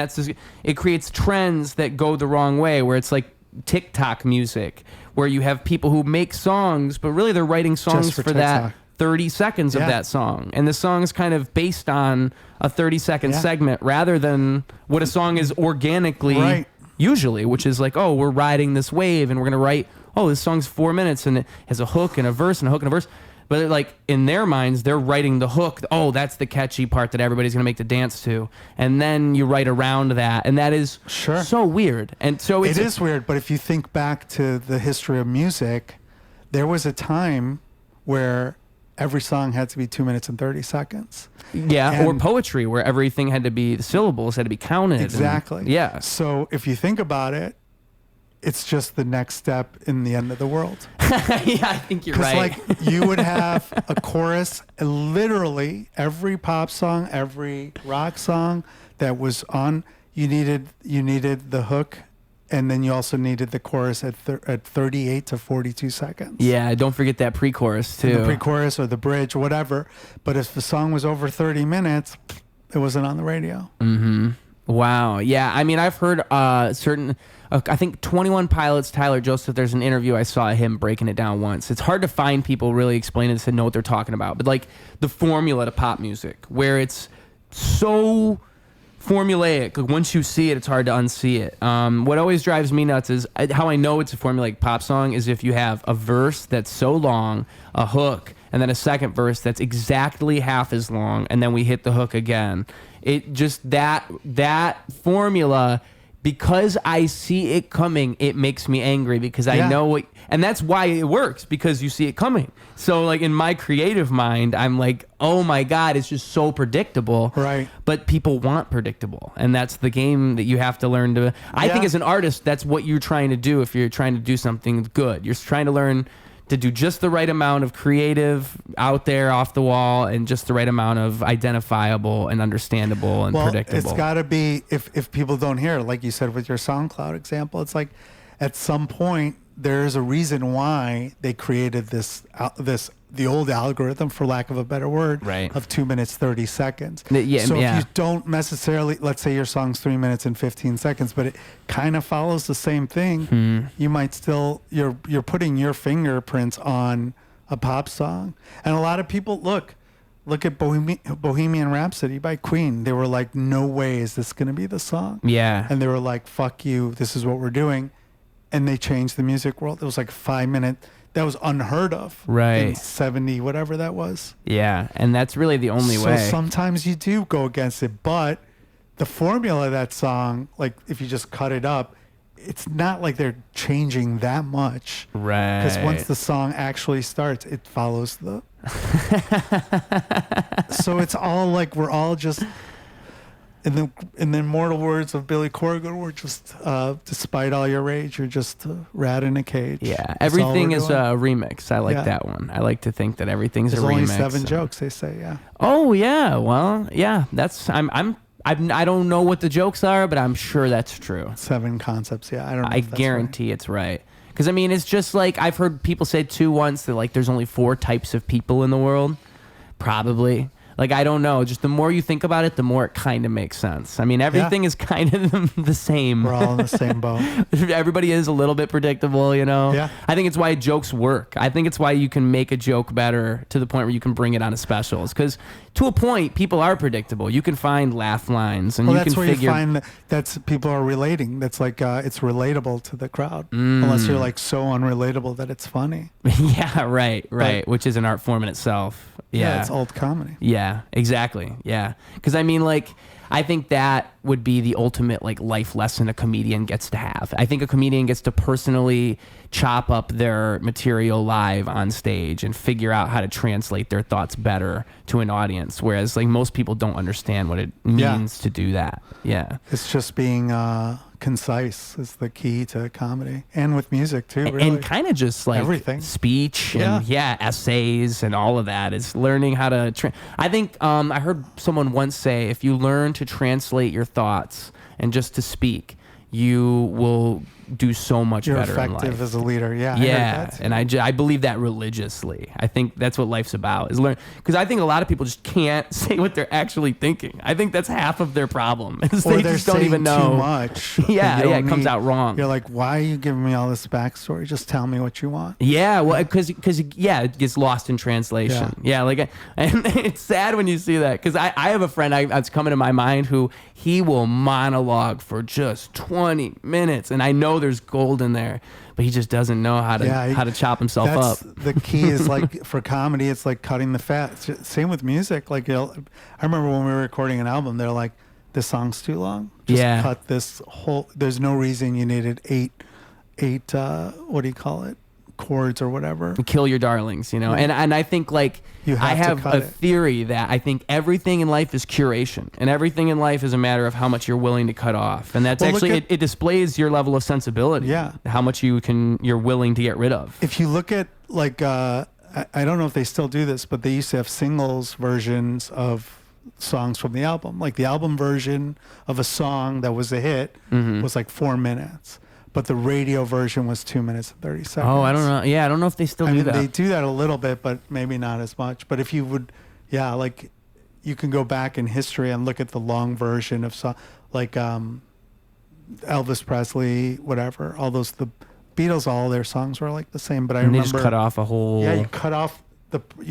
it creates trends that go the wrong way, where it's like TikTok music, where you have people who make songs, but really they're writing songs for that 30 seconds of that song, and the song is kind of based on a 30-second segment rather than what a song is organically usually, which is like, oh, we're riding this wave and we're going to write... Oh, this song's 4 minutes and it has a hook and a verse and a hook and a verse. But like in their minds, they're writing the hook. Oh, that's the catchy part that everybody's going to make the dance to. And then you write around that. And that is so weird. And so it is weird. But if you think back to the history of music, there was a time where every song had to be 2 minutes and 30 seconds. Yeah, or poetry, where everything had to be, the syllables had to be counted. Exactly. And, So if you think about it, it's just the next step in the end of the world. Yeah, I think you're right. Because like you would have a chorus, literally every pop song, every rock song that was on, you needed the hook, and then you also needed the chorus at 38 to 42 seconds. Yeah, don't forget that pre-chorus too. And the pre-chorus or the bridge or whatever. But if the song was over 30 minutes, it wasn't on the radio. Mm-hmm. Wow. Yeah. I mean, I've heard certain. I think 21 Pilots, Tyler Joseph. There's an interview I saw him breaking it down once. It's hard to find people really explaining this and know what they're talking about. But like the formula to pop music, where it's so formulaic. Like once you see it, it's hard to unsee it. What always drives me nuts is how I know it's a formulaic pop song is if you have a verse that's so long, a hook, and then a second verse that's exactly half as long, and then we hit the hook again. It just that formula, because I see it coming, it makes me angry because I know what, and that's why it works, because you see it coming. So like in my creative mind, I'm like, oh my God, it's just so predictable. Right. But people want predictable, and that's the game that you have to learn to. I think as an artist, that's what you're trying to do. If you're trying to do something good, you're trying to learn to do just the right amount of creative out there off the wall and just the right amount of identifiable and understandable and predictable. It's got to be, if people don't hear it, like you said with your SoundCloud example, it's like at some point there's a reason why they created the old algorithm, for lack of a better word, of 2 minutes 30 seconds. So if you don't necessarily, let's say your song's 3 minutes and 15 seconds, but it kind of follows the same thing, you might still, you're putting your fingerprints on a pop song. And a lot of people look at Bohemian Rhapsody by Queen. They were like, no way is this going to be the song. Yeah. And they were like, fuck you, this is what we're doing. And they changed the music world. It was like 5 minutes. That was unheard of. Right. In 70, whatever that was. Yeah. And that's really the only way. So sometimes you do go against it. But the formula of that song, like if you just cut it up, it's not like they're changing that much. Right. Because once the song actually starts, it follows the... So it's all like we're all just... In the immortal words of Billy Corgan, we're just, despite all your rage, you're just a rat in a cage. Yeah, everything is a remix. I like that one. I like to think that everything's a remix. There's only 7 jokes, they say. Yeah. Oh yeah, well yeah. That's I don't know what the jokes are, but I'm sure that's true. 7 concepts. Yeah, I don't know. I guarantee it's right. Because I mean, it's just like I've heard people say too once that like there's only 4 types of people in the world. Probably. Like, I don't know. Just the more you think about it, the more it kind of makes sense. I mean, everything is kind of the same. We're all in the same boat. Everybody is a little bit predictable, you know? Yeah. I think it's why jokes work. I think it's why you can make a joke better to the point where you can bring it on a specials. Because to a point, people are predictable. You can find laugh lines and you can figure... you find that's people are relating. That's like, it's relatable to the crowd. Unless you're like so unrelatable that it's funny. Yeah, right. But, which is an art form in itself. Yeah, it's old comedy. Yeah, exactly. Yeah. Because I mean, like, I think that would be the ultimate like life lesson a comedian gets to have. I think a comedian gets to personally chop up their material live on stage and figure out how to translate their thoughts better to an audience. Whereas like most people don't understand what it means to do that. Yeah. It's just being concise is the key to comedy, and with music too, really. And kind of just like everything, speech and essays and all of that is learning how to I think I heard someone once say, if you learn to translate your thoughts and just to speak, you will do so much better in life. You're effective as a leader. Yeah. And I believe that religiously. I think that's what life's about, is learn. Because I think a lot of people just can't say what they're actually thinking. I think that's half of their problem. Is or they they're just don't even know too much. It comes out wrong. You're like, why are you giving me all this backstory? Just tell me what you want. Yeah, well, because it gets lost in translation. Yeah, like, and it's sad when you see that, because I have a friend that's coming to my mind who he will monologue for just 20 minutes, and I know there's gold in there, but he just doesn't know how to chop himself up. The key is like for comedy, it's like cutting the fat. Same with music. Like, I remember when we were recording an album, they're like, "This song's too long. Just cut this whole. There's no reason you needed eight. What do you call it? Chords or whatever. Kill your darlings, you know." And I think like I have a theory that I think everything in life is curation, and everything in life is a matter of how much you're willing to cut off, and that's it displays your level of sensibility. Yeah, how much you're willing to get rid of. If you look at like I don't know if they still do this, but they used to have singles versions of songs from the album. Like the album version of a song that was a hit was like 4 minutes. But the radio version was 2 minutes and 30 seconds. Oh, I don't know. Yeah, I don't know if they still do that. They do that a little bit, but maybe not as much. But if you would, like you can go back in history and look at the long version of song. like Elvis Presley, whatever. All those, the Beatles, all their songs were like the same. But I remember they just cut off a whole. Yeah, you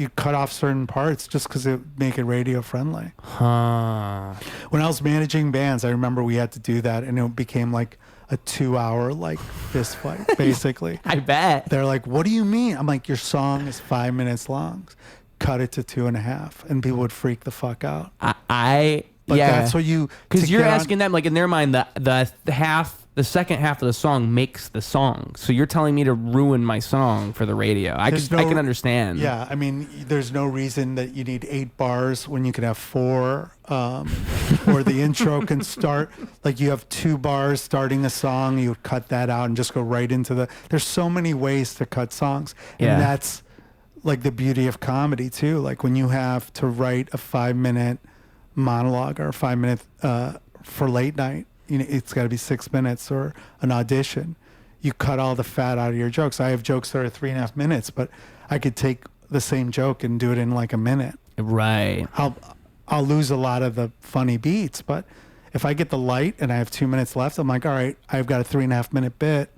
cut off certain parts just because it make it radio friendly. Huh. When I was managing bands, I remember we had to do that, and it became like a 2-hour like fist fight, basically. I bet. They're like, "What do you mean?" I'm like, "Your song is 5 minutes long. Cut it to 2.5," and people would freak the fuck out. But that's what you, because you're asking them, like, in their mind, the second half of the song makes the song. So you're telling me to ruin my song for the radio. I can understand. Yeah, I mean, there's no reason that you need 8 bars when you can have 4, or the intro can start, like you have 2 bars starting a song, you would cut that out and just go right into there's so many ways to cut songs. And that's like the beauty of comedy too. Like when you have to write a 5-minute monologue or a 5-minute for late night, you know, it's got to be 6 minutes, or an audition. You cut all the fat out of your jokes. I have jokes that are 3.5 minutes, but I could take the same joke and do it in like a minute. Right. I'll lose a lot of the funny beats, but if I get the light and I have 2 minutes left, I'm like, all right, I've got a 3.5 minute bit.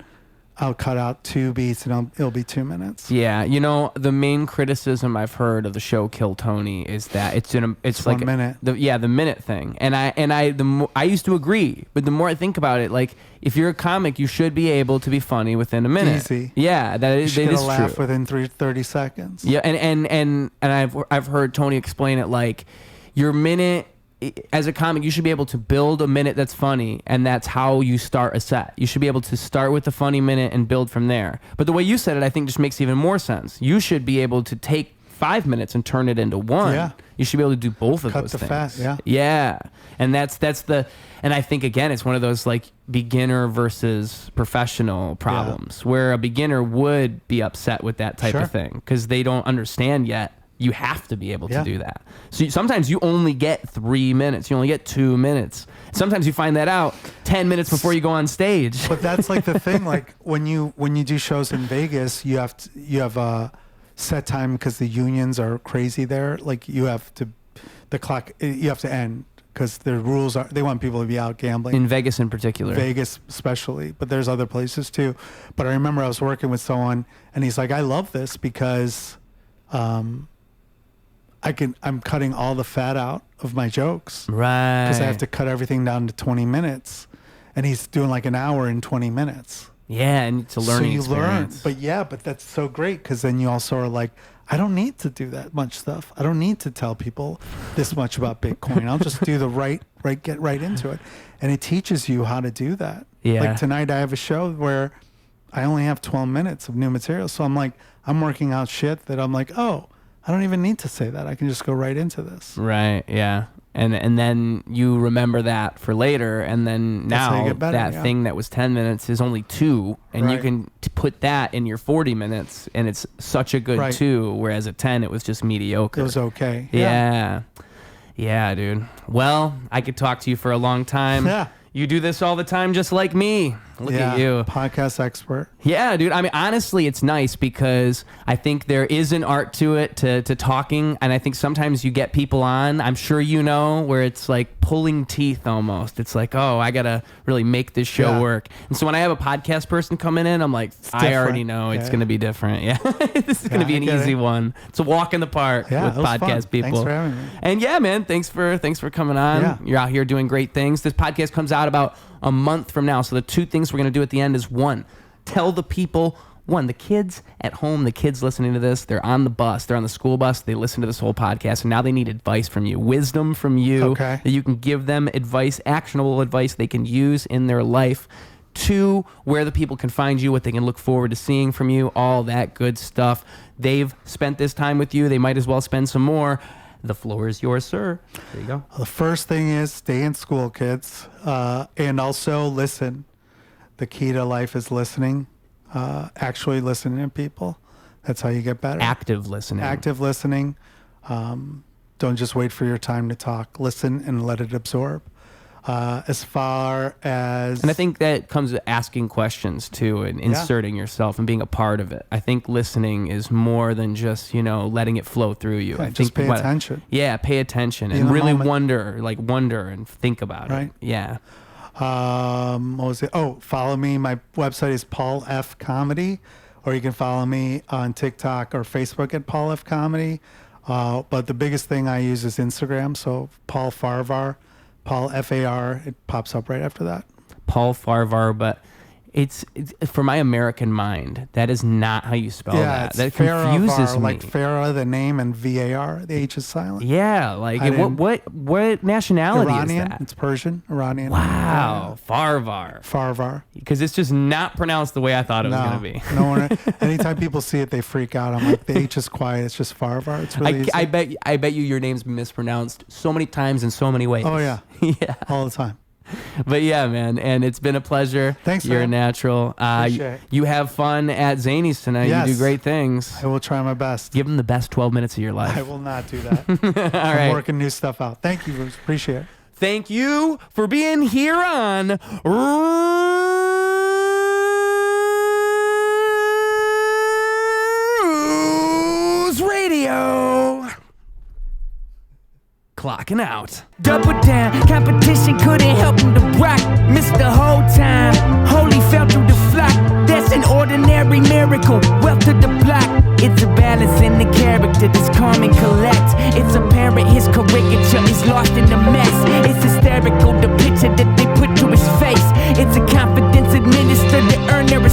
I'll cut out 2 beats and it'll be 2 minutes. Yeah, you know, the main criticism I've heard of the show Kill Tony is that it's like 1 minute. The minute thing, and I used to agree, but the more I think about it, like if you're a comic, you should be able to be funny within a minute. Easy. Yeah, that is true. You should laugh within 30 seconds. Yeah, and I've heard Tony explain it like your minute. As a comic, you should be able to build a minute that's funny, and that's how you start a set. You should be able to start with the funny minute and build from there. But the way you said it, I think just makes even more sense. You should be able to take 5 minutes and turn it into 1. Yeah. You should be able to do both of those things. Cut the fat, yeah. Yeah. And and I think, again, it's one of those like beginner versus professional problems where a beginner would be upset with that type of thing because they don't understand yet. You have to be able to do that. So sometimes you only get 3 minutes. You only get 2 minutes. Sometimes you find that out 10 minutes before you go on stage. But that's like the thing. Like when you do shows in Vegas, you have a set time because the unions are crazy there. Like you have to end because the rules are, they want people to be out gambling. In Vegas in particular. Vegas especially, but there's other places too. But I remember I was working with someone and he's like, I love this because I'm cutting all the fat out of my jokes. Right. Because I have to cut everything down to 20 minutes. And he's doing like an hour in 20 minutes. Yeah, and it's a learning experience. But that's so great because then you also are like, I don't need to do that much stuff. I don't need to tell people this much about Bitcoin. I'll just do get right into it. And it teaches you how to do that. Yeah. Like tonight I have a show where I only have 12 minutes of new material. So I'm like, I'm working out shit that I'm like, oh, I don't even need to say that. I can just go right into this. Right. Yeah. And then you remember that for later, and then now thing that was 10 minutes is only 2, and you can put that in your 40 minutes, and it's such a good 2. Whereas at 10, it was just mediocre. It was okay. Yeah, dude. Well, I could talk to you for a long time. Yeah. You do this all the time, just like me. Look at you. Podcast expert. Yeah, dude. I mean, honestly, it's nice because I think there is an art to it, to talking. And I think sometimes you get people on, I'm sure you know, where it's like pulling teeth almost. It's like, oh, I got to really make this show work. And so when I have a podcast person coming in, I'm like, I already know it's going to be different. Yeah. This is going to be an easy one. It's a walk in the park with podcast people. Thanks for having me. And yeah, man, thanks for coming on. Yeah. You're out here doing great things. This podcast comes out about a month from now. So the 2 things we're going to do at the end is 1, tell the people, the kids at home, the kids listening to this, they're on the bus, they're on the school bus, they listen to this whole podcast, and now they need advice from you, wisdom from you, that you can give them advice, actionable advice they can use in their life. 2, where the people can find you, what they can look forward to seeing from you, all that good stuff. They've spent this time with you. They might as well spend some more. The floor is yours, sir. There you go. The first thing is stay in school, kids, and also listen. The key to life is listening, actually listening to people. That's how you get better. Active listening. Don't just wait for your time to talk. Listen and let it absorb. As far as... And I think that comes to asking questions too, and inserting yourself and being a part of it. I think listening is more than just, letting it flow through you. I just think pay attention. Yeah, pay attention and really wonder and think about it. Yeah. What was it? Oh, follow me. My website is Paul F Comedy, or you can follow me on TikTok or Facebook at Paul F Comedy. But the biggest thing I use is Instagram. So Paul Farahvar, Paul F-A-R. It pops up right after that. Paul Farahvar, but it's for my American mind, that is not how you spell that. That confuses me. Like Farah, the name, and V-A-R. The H is silent. Yeah, like what nationality Iranian, is that? It's Persian, Iranian. Wow, Farahvar. Because it's just not pronounced the way I thought it was going to be. No one. Anytime people see it, they freak out. I'm like, the H is quiet. It's just Farahvar. It's really easy. I bet you your name's been mispronounced so many times in so many ways. Oh yeah, yeah, all the time. But yeah, man, and it's been a pleasure. Thanks, You're man. a natural. You have fun at Zanies tonight. Yes. You do great things. I will try my best. Give them the best 12 minutes of your life. I will not do that. All right. I'm working new stuff out. Thank you. Appreciate it. Thank you for being here on Ruse Radio. Clocking out. Double down, competition couldn't help him to rock. Missed the whole time, holy fell through the flock. That's an ordinary miracle, wealth to the block. It's a balance in the character that's calm and collect. It's apparent his caricature is lost in the mess. It's hysterical, the picture that they put to his face. It's a confidence administered to earn their